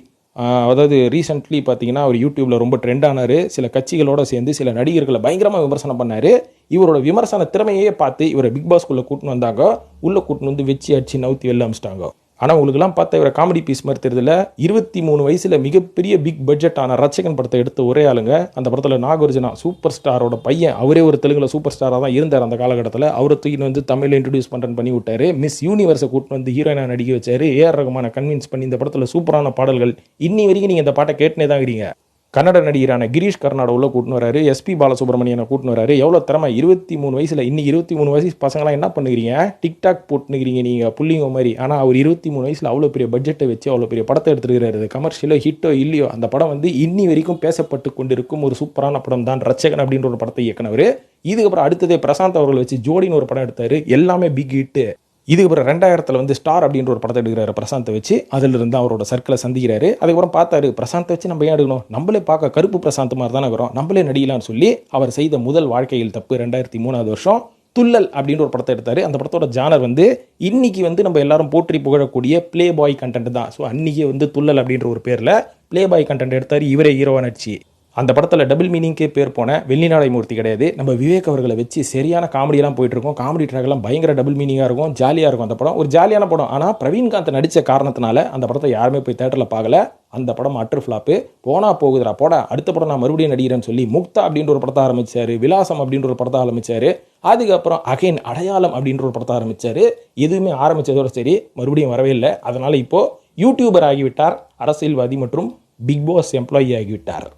Speaker 1: அதாவது ரீசெண்ட்லி பார்த்தீங்கன்னா அவர் யூடியூப்பில் ரொம்ப ட்ரெண்ட் ஆனார். சில கட்சிகளோடு சேர்ந்து சில நடிகர்களை பயங்கரமாக விமர்சனம் பண்ணார். இவரோட விமர்சன திறமையே பார்த்து இவரை பிக் பாஸ்குள்ளே கூட்டின்னு வந்தாங்க. உள்ளே கூட்டின்னு வந்து வச்சு அடிச்சு நவுத்தி வெளில அமிச்சிட்டாங்க. ஆனால் உங்களுக்குலாம் பார்த்தா இவரை காமெடி பீஸ் மாதிரி தெரியுதுல. 23 வயசில் மிகப்பெரிய பிக் பட்ஜெட்டான ரட்சகன் படத்தை எடுத்த ஒரே ஆளுங்க. அந்த படத்தில் நாகார்ஜுனா சூப்பர் ஸ்டாரோட பையன், அவரே ஒரு தெலுங்குல சூப்பர் ஸ்டாராக தான் இருந்தார் அந்த காலகட்டத்தில். அவரை தூக்கின்னு வந்து தமிழில் இன்ட்ரடியூஸ் பண்ணி விட்டாரு. மிஸ் யூனிவர்ஸை கூட்டின்னு வந்து ஹீரோயினாக நடிக்க வச்சாரு. ஏஆர் ரகுமானை கன்வின்ஸ் பண்ணி இந்த படத்தில் சூப்பரான பாடல்கள். இன்னி வரைக்கும் நீங்கள் இந்த பாட்டை கேட்டுனே தான் இருக்கிறீங்க. கன்னட நடிகரான கிரீஷ் கர்நாடோவில் கூட்டின்னு வராரு. எஸ்பி பாலசுப்ரமணியனை கூட்டின்னு வராரு. எவ்வளோ திறமை! 23 வயசில் இன்னைக்கு 23 வயசு பசங்களாம் என்ன பண்ணுறீங்க, டிக்டாக் போட்டுனுக்கிறீங்க நீங்கள் புள்ளிங்க மாதிரி. ஆனால் அவர் 23 வயசில் அவ்வளோ பெரிய பட்ஜெட்டை வச்சு அவ்வளோ பெரிய படத்தை எடுத்துருக்கிறாரு. கமர்ஷியலோ ஹிட்டோ இல்லையோ, அந்த படம் வந்து இன்னி வரைக்கும் பேசப்பட்டு கொண்டிருக்கும் ஒரு சூப்பரான படம் தான் ரட்சகன் அப்படின்ற ஒரு படத்தை இயக்குனவர். இதுக்கப்புறம் அடுத்ததே பிரசாந்த் அவர்கள் வச்சு ஜோடின்னு ஒரு படம் எடுத்தார். எல்லாமே பிக் ஹிட்டு. இதுக்கப்புறம் 2000 வந்து ஸ்டார் அப்படின்ற ஒரு படத்தை எடுக்கிறாரு பிரசாந்தை வச்சு. அதிலிருந்து அவரோட சர்க்கிளை சந்திக்கிறாரு. அதுக்கப்புறம் பார்த்தாரு, பிரசாந்தை வச்சு நம்ம ஏன் எடுக்கணும், நம்மளே பார்க்க கருப்பு பிரசாந்த் மாதிரி தானே இருக்கிறோம், நம்மளே நடிகலான்னு சொல்லி அவர் செய்த முதல் வாழ்க்கையில் தப்பு 2003 வருஷம் துள்ளல் அப்படின்ற ஒரு படத்தை எடுத்தார். அந்த படத்தோட ஜானர் வந்து இன்னைக்கு வந்து நம்ம எல்லாரும் போற்றி புகழக்கூடிய பிளே பாய் கண்டென்ட் தான். ஸோ அன்றைக்கி வந்து துள்ளல் அப்படின்ற ஒரு பேரில் பிளே பாய் கண்டென்ட் எடுத்தார். இவரே ஹீரோவாக நடிச்சு அந்த படத்தில் டபுள் மீனிங்கே பேர் போன வெள்ளிநாடை மூர்த்தி கிடையாது, நம்ம விவேக் அவர்களை வச்சு சரியான காமெடியெல்லாம் போயிட்டு இருக்கோம். காமெடி ட்ராக்லாம் பயங்கர டபுள் மீனிங்காக இருக்கும், ஜாலியாக இருக்கும். அந்த படம் ஒரு ஜாலியான படம். ஆனால் பிரவீன்காந்த் நடித்த காரணத்தினால அந்த படத்தை யாருமே போய் தேட்டரில் பார்க்கல. அந்த படம் அட்டர் ஃப்ளாப்பு. போனா போகுதுரா போட, அடுத்த படம் நான் மறுபடியும் நடிக்கிறேன்னு சொல்லி முக்தா அப்படின்ற ஒரு படத்தை ஆரம்பிச்சார். விலாசம் அப்படின்ற ஒரு படத்தை ஆரம்பிச்சார். அதுக்கப்புறம் அகைன் அடையாளம் அப்படின்ற ஒரு படத்தை ஆரம்பித்தார். எதுவுமே ஆரம்பித்ததோட சரி மறுபடியும் வரவே இல்லை. அதனால் இப்போது யூடியூபர் ஆகிவிட்டார், அரசியல்வாதி மற்றும் பிக் பாஸ் எம்ப்ளாயி ஆகிவிட்டார்.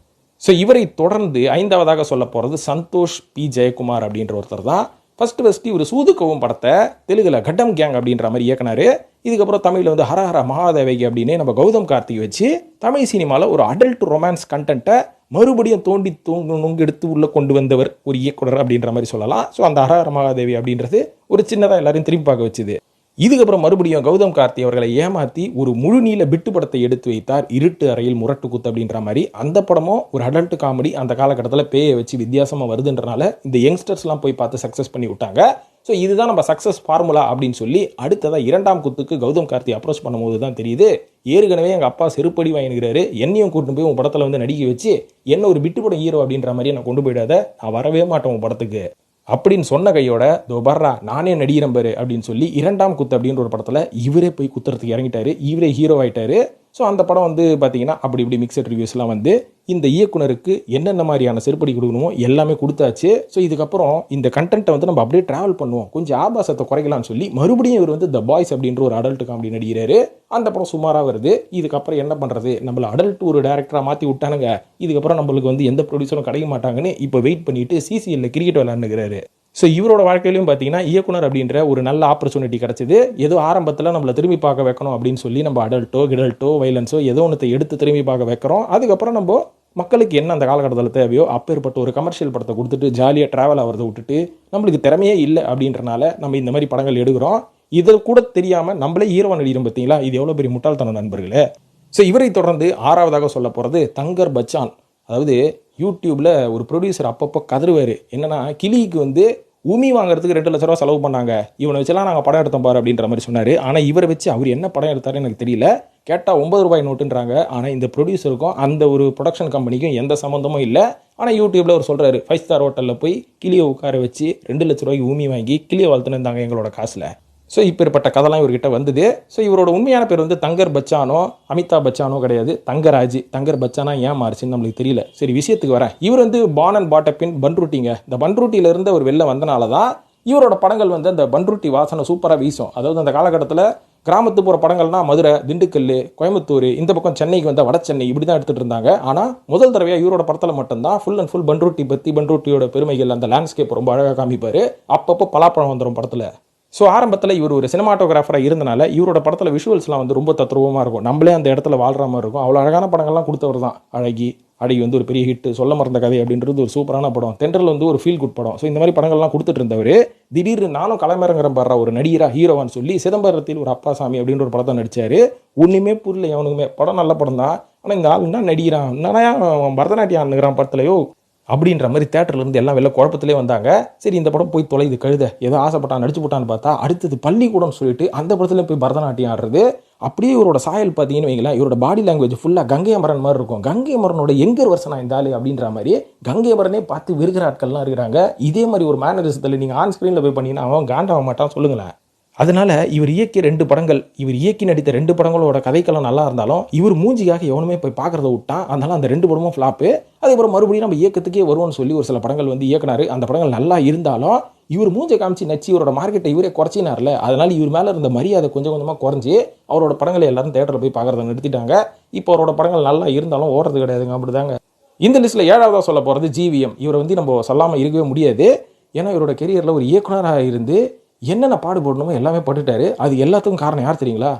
Speaker 1: ஸோ இவரை தொடர்ந்து 5வதாக சொல்ல போகிறது சந்தோஷ் பி ஜெயக்குமார் அப்படின்ற ஒருத்தர் தான். ஃபஸ்ட்டு இவர் சூதுக்கவும் படத்தை தெலுங்குல கட்டம் கேங் அப்படின்ற மாதிரி இயக்குனார். இதுக்கப்புறம் தமிழில் வந்து ஹரஹர மகாதேவகி அப்படின்னு நம்ம கௌதம் கார்த்திக் வச்சு தமிழ் சினிமாவில் ஒரு அடல்ட் ரொமான்ஸ் கண்டென்ட்டை மறுபடியும் தோண்டி நொங்கு எடுத்து உள்ளே கொண்டு வந்தவர் ஒரு இயக்குனர் அப்படின்ற மாதிரி சொல்லலாம். ஸோ அந்த ஹரஹர மகாதேவி அப்படின்றது ஒரு சின்னதாக எல்லாரையும் திரும்பி பார்க்க வச்சுது. இதுக்கப்புறம் மறுபடியும் கௌதம் கார்த்தி அவர்களை ஏமாற்றி ஒரு முழு நீள பிட்டு படத்தை எடுத்து வைத்தார், இருட்டு அறையில் முரட்டு குத்து அப்படின்ற மாதிரி. அந்த படமும் ஒரு அடல்ட் காமெடி. அந்த காலகட்டத்தில் பேயை வச்சு வித்தியாசமாக வருதுன்றனால இந்த யங்ஸ்டர்ஸ்லாம் போய் பார்த்து சக்ஸஸ் பண்ணி விட்டாங்க. ஸோ இதுதான் நம்ம சக்ஸஸ் ஃபார்முலா அப்படின்னு சொல்லி அடுத்ததாக 2ஆம் குத்துக்கு கௌதம் கார்த்தி அப்ரோச் பண்ணும்போது தான் தெரியுது, ஏற்கனவே எங்கள் அப்பா செருப்படி வாங்கினுக்கிறாரு, என்னையும் கூட்டிட்டு போய் உன் படத்தில் வந்து நடிக்க வச்சு என்ன ஒரு பிட்டு படம் ஹீரோ அப்படின்ற மாதிரி நான் கொண்டு போயிடாத, நான் வரவே மாட்டேன் உன் படத்துக்கு அப்படின்னு சொன்ன கையோட தோ பர்றா நானே நடிகிறேன் பாரு அப்படின்னு சொல்லி 2ஆம் குத்து அப்படின்ற ஒரு படத்தில் இவரே போய் குத்துறதுக்கு இறங்கிட்டாரு. இவரே ஹீரோ ஆயிட்டாரு. ஸோ அந்த படம் வந்து பார்த்தீங்கன்னா அப்படி இப்படி மிக்சட் ரிவ்யூஸ்லாம் வந்து இந்த இயக்குனருக்கு என்னென்ன மாதிரியான செருப்படி கொடுக்கணுமோ எல்லாமே கொடுத்தாச்சு. ஸோ இதுக்கப்புறம் இந்த கண்டென்ட்டை வந்து நம்ம அப்படியே ட்ராவல் பண்ணுவோம், கொஞ்சம் ஆபாசத்தை குறைக்கலாம்னு சொல்லி மறுபடியும் இவர் வந்து த பாய்ஸ் அப்படின்ற ஒரு அடல்ட் காமெடி நடிக்கிறாரு. அந்த படம் சுமாராக வருது. இதுக்கப்புறம் என்ன பண்ணுறது, நம்மளை அடல்ட் ஒரு டேரக்டராக மாற்றி விட்டானுங்க, இதுக்கப்புறம் நம்மளுக்கு வந்து எந்த ப்ரொடியூசரும் கிடைக்க மாட்டாங்கன்னு இப்போ வெயிட் பண்ணிட்டு சிசிஎல்ல கிரிக்கெட் விளையாண்டுக்கிறாரு. ஸோ இவரோட வாழ்க்கையிலையும் பார்த்தீங்கன்னா இயக்குனர் அப்படின்ற ஒரு நல்ல ஆப்பர்ச்சுனிட்டி கிடச்சிது. ஏதோ ஆரம்பத்தில் நம்மளை திரும்பி பார்க்க வைக்கணும் அப்படின்னு சொல்லி நம்ம அடல்ட்டோ கிடல்ட்டோ வைலன்ஸோ ஏதோ ஒன்றத்தை எடுத்து திரும்பி பார்க்க வைக்கிறோம். அதுக்கப்புறம் நம்ம மக்களுக்கு என்ன அந்த காலகட்டத்தில் தேவையோ அப்பேற்பட்ட ஒரு கமர்ஷியல் படத்தை கொடுத்துட்டு ஜாலியாக ட்ராவல் ஆகிறத விட்டுட்டு நம்மளுக்கு திறமையே இல்லை அப்படின்றனால நம்ம இந்த மாதிரி படங்கள் எடுக்கிறோம். இதை கூட தெரியாமல் நம்மளே ஹீரோவாக நடிக்கிறோம். பார்த்தீங்களா, இது எவ்வளோ பெரிய முட்டாள்தனம் நண்பர்களே. ஸோ இவரை தொடர்ந்து 6வதாக சொல்ல போகிறது தங்கர் பச்சான். அதாவது யூடியூப்பில் ஒரு ப்ரொடியூசர் அப்பப்போ கதறுவார். என்னென்னா, கிளிக்கு வந்து உமி வாங்குறதுக்கு 2 லட்ச ரூபா செலவு பண்ணாங்க, இவனை வச்செல்லாம் நாங்கள் படம் எடுத்தோம் பாரு அப்படின்ற மாதிரி சொன்னார். ஆனால் இவரை வச்சு அவர் என்ன படம் எடுத்தாருன்னு எனக்கு தெரியல. கேட்டால் 9 ரூபாய் நோட்டுன்றாங்க. ஆனால் இந்த ப்ரொடியூசருக்கும் அந்த ஒரு ப்ரொடக்ஷன் கம்பெனிக்கும் எந்த சம்மந்தமும் இல்லை. ஆனால் யூடியூப்பில் அவர் சொல்கிறாரு, 5 ஸ்டார் ஹோட்டலில் போய் கிளியை உட்கார வச்சு 2 லட்ச ரூபாய்க்கு ஊமி வாங்கி கிளியை வளர்த்துன்னு இருந்தாங்க எங்களோட காசில். ஸோ இப்பேற்பட்ட கதைலாம் இவர்கிட்ட வந்தது. ஸோ இவரோட உண்மையான பேர் வந்து தங்கர் பச்சானோ அமிதாப் பச்சானோ கிடையாது, தங்கராஜ். தங்கர் பச்சானா ஏன் மாறுச்சுன்னு நம்மளுக்கு தெரியல. சரி, விஷயத்துக்கு வரேன். இவர் வந்து பார்ன் அண்ட் பாட் அப் இன் பன்ருட்டிங்க. இந்த பன்ருட்டியிலிருந்து அவர் வெளில வந்தனால தான் இவரோட படங்கள் வந்து அந்த பன்ருட்டி வாசனை சூப்பராக வீசும். அதாவது அந்த காலகட்டத்தில் கிராமத்து போகிற படங்கள்னா மதுரை, திண்டுக்கல், கோயம்புத்தூர், இந்த பக்கம் சென்னைக்கு வந்தால் வட சென்னை இப்படி தான் எடுத்துகிட்டு இருந்தாங்க. ஆனால் முதல் தடவையாக இவரோட படத்தில் மட்டும்தான் ஃபுல் அண்ட் ஃபுல் பன்ருட்டி பற்றி, பன்ருட்டியோட பெருமைகள், அந்த லேண்ட்ஸ்கேப் ரொம்ப அழகாக காமிப்பார். அப்பப்போ பலாப்பழம் வந்துடும் படத்தில். ஸோ ஆரம்பத்தில் இவர் ஒரு சினிமாட்டோகிராஃபராக இருந்தனால இவரோட படத்தில் விஷுவல்ஸ்லாம் வந்து ரொம்ப தத்ரூபமாக இருக்கும். நம்மளே அந்த இடத்துல வாழ்கிற மாதிரி இருக்கும். அவ்வளோ அழகான படங்கள்லாம் கொடுத்தவர் தான். அழகி வந்து ஒரு பெரிய ஹிட், சொல்ல மறந்த கதை அப்படின்றது ஒரு சூப்பரான படம், தென்றல் வந்து ஒரு ஃபீல் குட் படம். ஸோ இந்த மாதிரி படங்கள்லாம் கொடுத்துட்டு இருந்தவர் திடீர்னு நானும் களமிறங்குறேன் பாடுற ஒரு நடிகராக ஹீரோவான்னு சொல்லி சிதம்பரத்தில் ஒரு அப்பாசாமி அப்படின்ற ஒரு படத்தை நடித்தார். ஒன்றுமே புரியல எவனுக்குமே. படம் நல்ல படம் தான். ஆனால் இந்த ஆள் என்ன நடிக்கிறான், என்னன்னா பரதநாட்டியம் ஆடுகிறான் படத்துலையோ அப்படின்ற மாதிரி தேட்டர்லேருந்து எல்லாம் வெளில குழப்பத்திலே வந்தாங்க. சரி, இந்த படம் போய் தொலைது கழுத, ஏதோ ஆசைப்பட்டான் நடிச்சு போட்டான்னு பார்த்தா அடுத்தது பள்ளிக்கூடம் சொல்லிட்டு அந்த படத்துல போய் பரதநாட்டியம் ஆடுறது. அப்படியே இவரோட சாயல் பார்த்தீங்கன்னு வைங்களேன், இவரோட பாடி லாங்குவேஜ் ஃபுல்லாக கங்கை அமரன் மாதிரி இருக்கும். கங்கை அமரனோட எங்கர் வருஷனா இந்த ஆளு அப்படின்ற மாதிரி கங்கை அமரனே பார்த்து விருகிற ஆட்கள்லாம் இருக்கிறாங்க. இதே மாதிரி ஒரு மேனரிசத்தில் நீங்கள் ஆன் ஸ்க்ரீனில் போய் பண்ணிங்கன்னா அவன் காண்டாக மாட்டான் சொல்லுங்களேன். அதனால இவர் இயக்கிய 2 படங்கள், இவர் இயக்கி நடித்த 2 படங்களோட கதைக்கெல்லாம் நல்லா இருந்தாலும் இவர் மூஞ்சிக்காக எவனுமே போய் பார்க்கறத விட்டான். அதனால அந்த 2 படமும் ஃப்ளாப்பு. அதுக்கப்புறம் மறுபடியும் நம்ம இயக்கத்துக்கே வருவோம்னு சொல்லி ஒரு சில படங்கள் வந்து இயக்குனாரு. அந்த படங்கள் நல்லா இருந்தாலும் இவர் மூஞ்சை காமிச்சு நச்சு இவரோட மார்க்கெட்டை இவரே குறைச்சினார்ல. அதனால இவர் மேலே இருந்த மரியாதை கொஞ்சம் கொஞ்சமாக குறைஞ்சி அவரோட படங்களை எல்லாரும் தேட்டரில் போய் பார்க்கறத நிறுத்திட்டாங்க. இப்போ அவரோட படங்கள் நல்லா இருந்தாலும் ஓடுறது கிடையாதுங்க. அப்படிதாங்க. இந்த லிஸ்ட்டில் 7வதாக சொல்ல போகிறது ஜிவிஎம். இவரை வந்து நம்ம சொல்லாமல் இருக்கவே முடியாது. ஏன்னா இவரோட கெரியரில் ஒரு இயக்குனராக இருந்து என்னென்ன பாடுபடணுமோ எல்லாமே பட்டுட்டாரு. அது எல்லாத்துக்கும் காரணம் யார்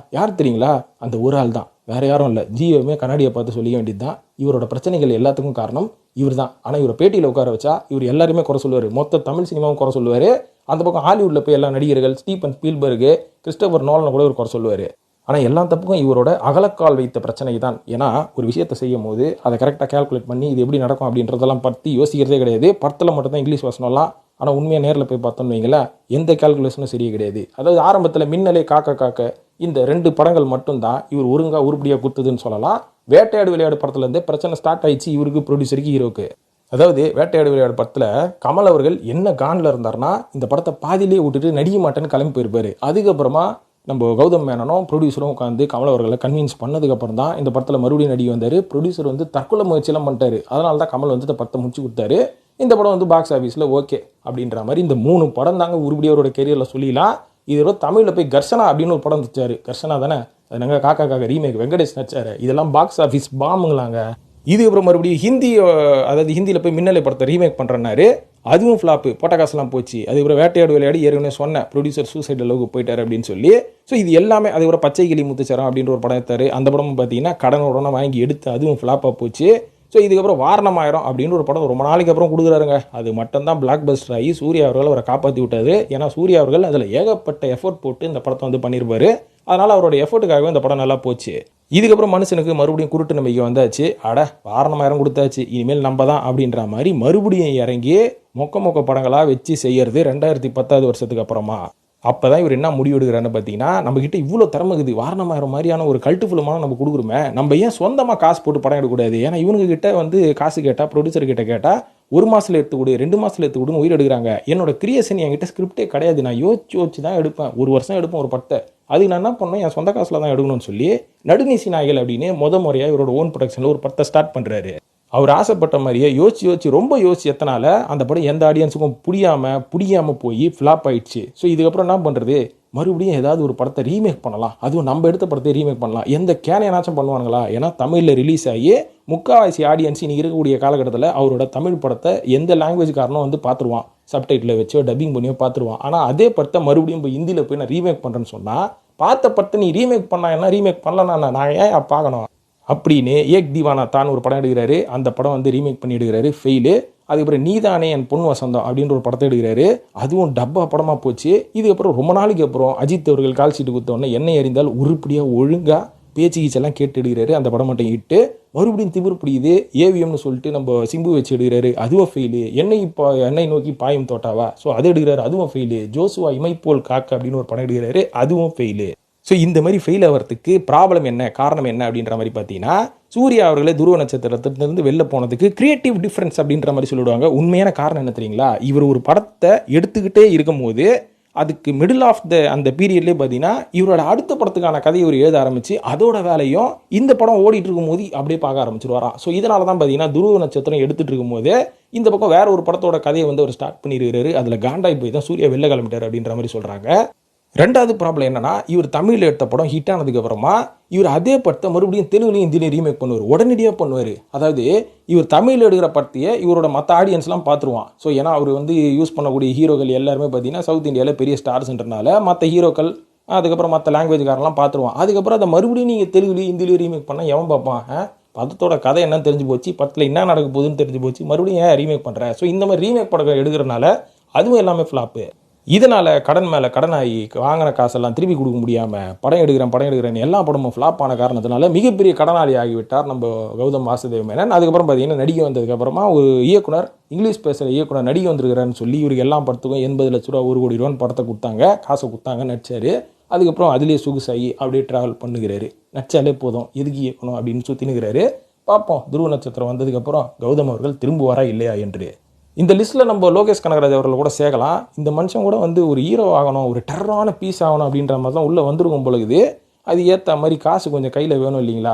Speaker 1: தெரியுங்களா? அந்த ஒரு ஆள் தான், வேற யாரும் இல்லை. ஜியோமே கண்ணாடியை பார்த்து சொல்லிக்க வேண்டியது தான். இவரோட பிரச்சனைகள் எல்லாத்துக்கும் காரணம் இவர் தான். ஆனால் இவரை பேட்டியில் உட்கார வச்சா இவர் எல்லாருமே குறை சொல்லுவார். மொத்த தமிழ் சினிமாவும் குறை சொல்லுவார். அந்த பக்கம் ஹாலிவுட்டில் போய் எல்லா நடிகர்கள், ஸ்டீபன் ஸ்பீல்பர்கு, கிறிஸ்டோபர் நோலனை கூட இவர் குறை சொல்லுவார். ஆனால் எல்லா தப்புக்கும் இவரோட அகலக்கால் வைத்த பிரச்சனை தான். ஏன்னா ஒரு விஷயத்தை செய்யும் போது அதை கரெக்டாக கால்குலேட் பண்ணி இது எப்படி நடக்கும் அப்படின்றதெல்லாம் பற்றி யோசிக்கிறதே கிடையாது. படத்தில் மட்டும்தான் இங்கிலீஷ் வசனம்லாம். ஆனால் உண்மையாக நேரில் போய் பார்த்தோன்னு வைங்களேன், எந்த கால்குலேஷனும் சரியே கிடையாது. அதாவது ஆரம்பத்தில் மின்னலே காக்க இந்த 2 படங்கள் மட்டும்தான் இவர் ஒழுங்காக உருப்படியாக கொடுத்ததுன்னு சொல்லலாம். வேட்டையாடு விளையாடு படத்துலேருந்தே பிரச்சனை ஸ்டார்ட் ஆயிடுச்சு இவருக்கு, ப்ரொடியூசருக்கு, ஹீரோக்கு. அதாவது வேட்டையாடு விளையாடு படத்தில் கமல் அவர்கள் என்ன காண்டில் இருந்தார்னா இந்த படத்தை பாதியிலே விட்டுட்டு நடிக்க மாட்டேன்னு கிளம்பி போயிருப்பார். அதுக்கப்புறமா நம்ம கௌதம் மேனனும் ப்ரொடியூசரும் உட்காந்து கமல் அவர்களை கன்வின்ஸ் பண்ணதுக்கப்புறம் தான் இந்த படத்தில் மறுபடியும் நடிக்க வந்தார். ப்ரொடியூசர் வந்து தற்கொலை முயற்சியெல்லாம் பண்ணிட்டாரு. அதனால தான் கமல் வந்து இந்த படத்தை முடிச்சு கொடுத்தாரு. இந்த படம் வந்து பாக்ஸ் ஆஃபீஸில் ஓகே அப்படின்ற மாதிரி இந்த 3 படம் தாங்க உருப்படியாக அவரோட கெரியரில் சொல்லிடலாம். இதோட தமிழில் போய் கர்ஷனா அப்படின்னு ஒரு படம் வச்சாரு. கர்ஷனா தானே அது, நாங்கள் காக்கா ரீமேக் வெங்கடேஷ் நடிச்சாரு. இதெல்லாம் பாக்ஸ் ஆஃபீஸ் பாம்புங்களாங்க. இதுக்கப்புறம் மறுபடியும் ஹிந்தியில் போய் மின்னலை படத்தை ரீமேக் பண்ணுறேன்னாரு. அதுவும் ஃப்ளாப்பு, போட்ட காசுலாம் போச்சு. அதுக்கப்புறம் வேட்டையாடு விளையாடி ஏற்கனவே சொன்னேன் ப்ரொடியூசர் சூசைட் அளவுக்கு போயிட்டார் அப்படின்னு சொல்லி. ஸோ இது எல்லாமே அதுக்கப்புறம் பச்சை கிளி முத்துச்சரம் அப்படின்ற ஒரு படம் எடுத்தார். அந்த படமும் பார்த்தீங்கன்னா கடனோடனே வாங்கி எடுத்து அதுவும் ஃப்ளாப்பாக போச்சு. ஸோ இதுக்கப்புறம் வாரணமாயிரம் அப்படின்னு ஒரு படம் ரொம்ப நாளைக்கு அப்புறம் கொடுக்குறாருங்க. அது மட்டும்தான் பிளாக் பஸ்டர் ஆகி சூர்யா அவர்கள் அவரை காப்பாற்றி விட்டாரு. ஏன்னா சூர்யா அவர்கள் அதில் ஏகப்பட்ட எஃபோர்ட் போட்டு இந்த படத்தை வந்து பண்ணியிருப்பாரு. அதனால் அவரோட எஃபோர்ட்டுக்காகவே இந்த படம் நல்லா போச்சு. இதுக்கப்புறம் மனுஷனுக்கு மறுபடியும் குருட்டு நம்பிக்கை வந்தாச்சு. வாரணமாயிரம் கொடுத்தாச்சு, இனிமேல் நம்ம தான் அப்படின்ற மாதிரி மறுபடியும் இறங்கி மொக்க படங்களாக வச்சு செய்யறது 2010 வருஷத்துக்கு அப்புறமா. அப்போ தான் இவர் என்ன முடிவு எடுக்கிறாருன்னு பார்த்தீங்கன்னா, நம்மக்கிட்ட இவ்வளோ திறமை இருக்குது, வாரணமாயிரம் மாதிரியான ஒரு கல்ட்டு ஃபிலிமான நம்ம கொடுக்குறோமே, நம்ம ஏன் சொந்தமாக காசு போட்டு படம் எடுக்கக்கூடாது? ஏன்னா இவனுங்க கிட்ட வந்து காசு கேட்டால், ப்ரொடியூசர் கிட்ட கேட்டால் 1 மாதத்தில் எடுத்து கொடு, 2 மாதத்தில் எடுத்து கொடுன்னு உயிர் எடுக்கிறாங்க. என்னோட கிரியேஷன் என்கிட்ட ஸ்கிரிப்டே கிடையாது, நான் யோசிச்சு தான் எடுப்பேன். 1 வருஷம் எடுப்பேன் ஒரு படத்தை. அதுக்கு நான் என்ன பண்ணேன், என் சொந்த காசில் தான் எடுக்கணும்னு சொல்லி நடுநீசி நாய்கள் அப்படின்னு முறையாக இவரோட ஓன் ப்ரொடக்ஷனில் ஒரு படத்தை ஸ்டார்ட் பண்ணுறாரு. அவர் ஆசைப்பட்ட மாதிரியே யோசிச்சு ரொம்ப யோசிச்சு எத்தனால அந்த படம் எந்த ஆடியன்ஸுக்கும் புரியாமல் போய் ஃப்ளாப் ஆயிடுச்சு. ஸோ இதுக்கப்புறம் என்ன பண்ணுறது, மறுபடியும் ஏதாவது ஒரு படத்தை ரீமேக் பண்ணலாம், அதுவும் நம்ம எடுத்த படத்தை ரீமேக் பண்ணலாம். எந்த கேனையாச்சும் பண்ணுவானுங்களா? ஏன்னா தமிழில் ரிலீஸ் ஆகி முக்கால்வாசி ஆடியன்ஸ் இன்றைக்கி இருக்கக்கூடிய காலகட்டத்தில் அவரோட தமிழ் படத்தை எந்த லாங்குவேஜ்காரனும் வந்து பார்த்துருவான், சப்டைட்டில் வச்சோ டப்பிங் பண்ணியோ பார்த்துருவான். ஆனால் அதே படத்தை மறுபடியும் போய் ஹிந்தியில் போய் நான் ரீமேக் பண்ணுறேன்னு சொன்னால், பார்த்த படத்தை நீ ரீமேக் பண்ணா என்ன, ரீமேக் பண்ணலன்னா நான் ஏன் பார்க்கணும் அப்படின்னு ஏக் தீவானா தான் ஒரு படம் எடுக்கிறாரு. அந்த படம் வந்து ரீமேக் பண்ணி எடுக்கிறாரு, ஃபெயிலு. அதுக்கப்புறம் நீதானே என் பொண்ணு வசந்தம் அப்படின்ற ஒரு படத்தை எடுக்கிறாரு, அதுவும் டப்பா படமாக போச்சு. இதுக்கப்புறம் ரொம்ப நாளைக்கு அப்புறம் அஜித் அவர்கள் கால் சீட்டு கொடுத்தோடனே என்னை அறிந்தால் உருப்படியாக ஒழுங்காக பேச்சு கீச்செல்லாம் கேட்டு எடுக்கிறாரு. அந்த படம் மட்டும் இட்டு மறுபடியும் திமிர் பிடிக்குது, ஏவிஎம்னு சொல்லிட்டு நம்ம சிம்பு வச்சு எடுக்கிறாரு, அதுவும் ஃபெயிலு. என்னை நோக்கி பாயும் தோட்டாவா, ஸோ அதை எடுக்கிறாரு, அதுவும் ஃபெயிலு. ஜோசுவா இமைப்போல் காக்க அப்படின்னு ஒரு படம் எடுக்கிறாரு, அதுவும் ஃபெயிலு. ஸோ இந்த மாதிரி ஃபெயில் ஆகிறதுக்கு ப்ராப்ளம் என்ன, காரணம் என்ன அப்படின்ற மாதிரி பார்த்தீங்கன்னா, சூர்யா அவர்களே துருவ நட்சத்திரத்திலிருந்து வெளில போனதுக்கு கிரியேட்டிவ் டிஃப்ரென்ஸ் அப்படின்ற மாதிரி சொல்லிவிடுவாங்க. உண்மையான காரணம் என்ன தெரியுங்களா, இவர் ஒரு படத்தை எடுத்துக்கிட்டே இருக்கும் போது அதுக்கு மிடில் ஆஃப் அந்த பீரியட்லேயே பார்த்தீங்கன்னா இவரோட அடுத்த படத்துக்கான கதையை இவர் எழுத ஆரம்பித்து அதோட வேலையும் இந்த படம் ஓடிட்டு இருக்கும் போது அப்படியே பார்க்க ஆரம்பிச்சிருவாராம். ஸோ இதனால தான் பார்த்தீங்கன்னா துருவ நட்சத்திரம் எடுத்துகிட்டு இருக்கும் போது இந்த பக்கம் வேற ஒரு படத்தோட கதையை வந்து அவர் ஸ்டார்ட் பண்ணியிருக்காரு. அதில் காண்டாய் போய் தான் சூர்யா வெளில கிளம்பிட்டார் அப்படின்ற மாதிரி சொல்கிறாங்க. ரெண்டாவது ப்ராப்ளம் என்னன்னா, இவர் தமிழில் எடுத்த படம் ஹிட் ஆனதுக்கு அப்புறமா இவர் அதே படத்தை மறுபடியும் தெலுங்குலையும் ஹிந்திலையும் ரீமேக் பண்ணுவார், உடனடியாக பண்ணுவார். அதாவது இவர் தமிழில் எடுக்கிற படத்தையே இவரோட மற்ற ஆடியன்ஸ்லாம் பார்த்துருவான். ஸோ ஏன்னா அவர் வந்து யூஸ் பண்ணக்கூடிய ஹீரோக்கள் எல்லாருமே பார்த்தீங்கன்னா சவுத் இந்தியாவில் பெரிய ஸ்டார்ஸ்ன்றனால மற்ற ஹீரோக்கள் அதுக்கப்புறம் மற்ற லாங்குவேஜ்காரெல்லாம் பார்த்துருவான். அதுக்கப்புறம் அதை மறுபடியும் நீங்கள் தெலுங்குலையும் ஹிந்திலையும் ரீமேக் பண்ணால் எவன் பார்ப்பான்? படத்தோட கதை என்னன்னு தெரிஞ்சு போச்சு, படத்தில் என்ன நடக்க போகுதுன்னு தெரிஞ்சு போச்சு, மறுபடியும் ஏன் ரீமேக் பண்ணுறேன்? ஸோ இந்த மாதிரி ரீமேக் படம் எடுக்கிறனால அதுவும் எல்லாமே ஃப்ளாப்பு. இதனால் கடன் மேலே கடனாகி வாங்கின காசெல்லாம் திருப்பி கொடுக்க முடியாமல் படம் எடுக்கிறேன் எல்லா படமும் ஃப்ளாப் ஆன காரணத்தினால மிகப்பெரிய கடனாளி ஆகிவிட்டார் நம்ம கௌதம் வாசுதேவ் மேனன். அதுக்கப்புறம் பார்த்தீங்கன்னா நடிகை வந்ததுக்கப்புறமா ஒரு இயக்குனர், இங்கிலீஷ் பேசுகிற இயக்குனர் நடிகை வந்திருக்கிறான்னு சொல்லி இவருக்கு எல்லா படத்துக்கும் 80 லட்ச ரூபா 1 கோடி ரூபான்னு படத்தை கொடுத்தாங்க, காசை கொடுத்தாங்க, நடிச்சார். அதுக்கப்புறம் அதிலே சொகுசாகி அப்படியே ட்ராவல் பண்ணுகிறாரு. நடிச்சாலே போதும், எதுக்கு இயக்கணும் அப்படின்னு சுற்றினுக்கிறாரு. பார்ப்போம் துருவ நட்சத்திரம் வந்ததுக்கப்புறம் கௌதம் அவர்கள் திரும்புவாரா இல்லையா என்று. இந்த லிஸ்ட்டில் நம்ம லோகேஷ் கனகராஜ் அவர்கள் கூட சேர்க்கலாம். இந்த மனுஷன் கூட வந்து ஒரு ஹீரோ ஆகணும், ஒரு டெரரான பீஸ் ஆகணும் அப்படின்ற மாதிரி தான் உள்ளே வந்துருக்கும் பொழுது அது ஏற்ற மாதிரி காசு கொஞ்சம் கையில் வேணும் இல்லைங்களா?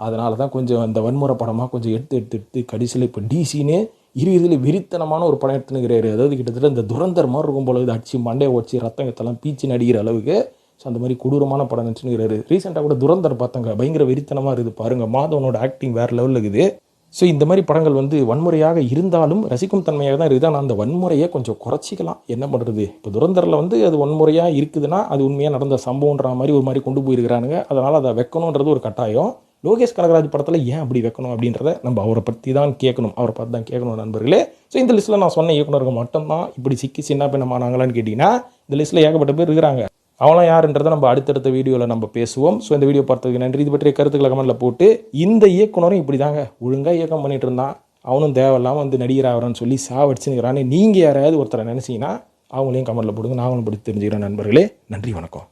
Speaker 1: அதனால தான் கொஞ்சம் அந்த வன்முறை படமாக கொஞ்சம் எடுத்து கடைசியில் இப்போ டிசின்னு இறுதியில் வெறித்தனமான ஒரு படம் எடுத்துனுக்கிறாரு. அதாவது கிட்டத்தட்ட இந்த துரந்தர் மாதிரி இருக்கும் பொழுது அடிச்சு மண்டையை வச்சு ரத்தங்கத்தெல்லாம் பீச்சு நடிக்கிற அளவுக்கு ஸோ அந்த மாதிரி கொடூரமான படம் நினச்சுனுக்கிறாரு. ரீசெண்டாக கூட துரந்தர் பார்த்தாங்க, பயங்கர வெறித்தனமாக இருக்குது பாருங்கள், மாதவனோட ஆக்டிங் வேறு லெவலில் இருக்குது. ஸோ இந்த மாதிரி படங்கள் வந்து வன்முறையாக இருந்தாலும் ரசிக்கும் தன்மையாக தான் இருக்குது. ஆனால் அந்த வன்முறையை கொஞ்சம் குறைச்சிக்கலாம், என்ன பண்ணுறது? இப்போ துரந்தரில் வந்து அது வன்முறையாக இருக்குதுன்னா அது உண்மையாக நடந்த சம்பவன்ற மாதிரி ஒரு மாதிரி கொண்டு போயிருக்கிறானுங்க. அதனால் அதை வைக்கணுன்றது ஒரு கட்டாயம். லோகேஷ் கனகராஜ் படத்தில் ஏன் அப்படி வைக்கணும் அப்படின்றத நம்ம அவரை பற்றி தான் கேட்கணும், அவரை பார்த்து தான் கேட்கணும் நண்பர்களே. ஸோ இந்த லிஸ்ட்டில் நான் சொன்ன இயக்குனர்கள் மட்டும்தான் இப்படி சிக்கி சின்ன பின்னமானாங்களான்னு கேட்டிங்கன்னா இந்த லிஸ்ட்டில் ஏகப்பட்ட பேர் இருக்கிறாங்க. அவங்களாம் யாருன்றதை நம்ம அடுத்தடுத்த வீடியோவில் நம்ம பேசுவோம். ஸோ இந்த வீடியோ பார்த்ததுக்கு நன்றி. இது பற்றிய கருத்துக்களை கமெண்ட்டில் போட்டு, இந்த இயக்குனரும் இப்படி தாங்க ஒழுங்காக இயக்கம் பண்ணிட்டு இருந்தான், அவனும் தேவையில்லாமல் வந்து நடிகர் ஆகிறான்னு சொல்லி சாவடிச்சுங்கிறான்னு நீங்கள் யாராவது ஒருத்தரை நினச்சிங்கன்னா அவங்களையும் கமெண்ட்டில் போடுங்க, நான் அவங்களை பற்றி தெரிஞ்சுக்கிறேன் நண்பர்களே. நன்றி, வணக்கம்.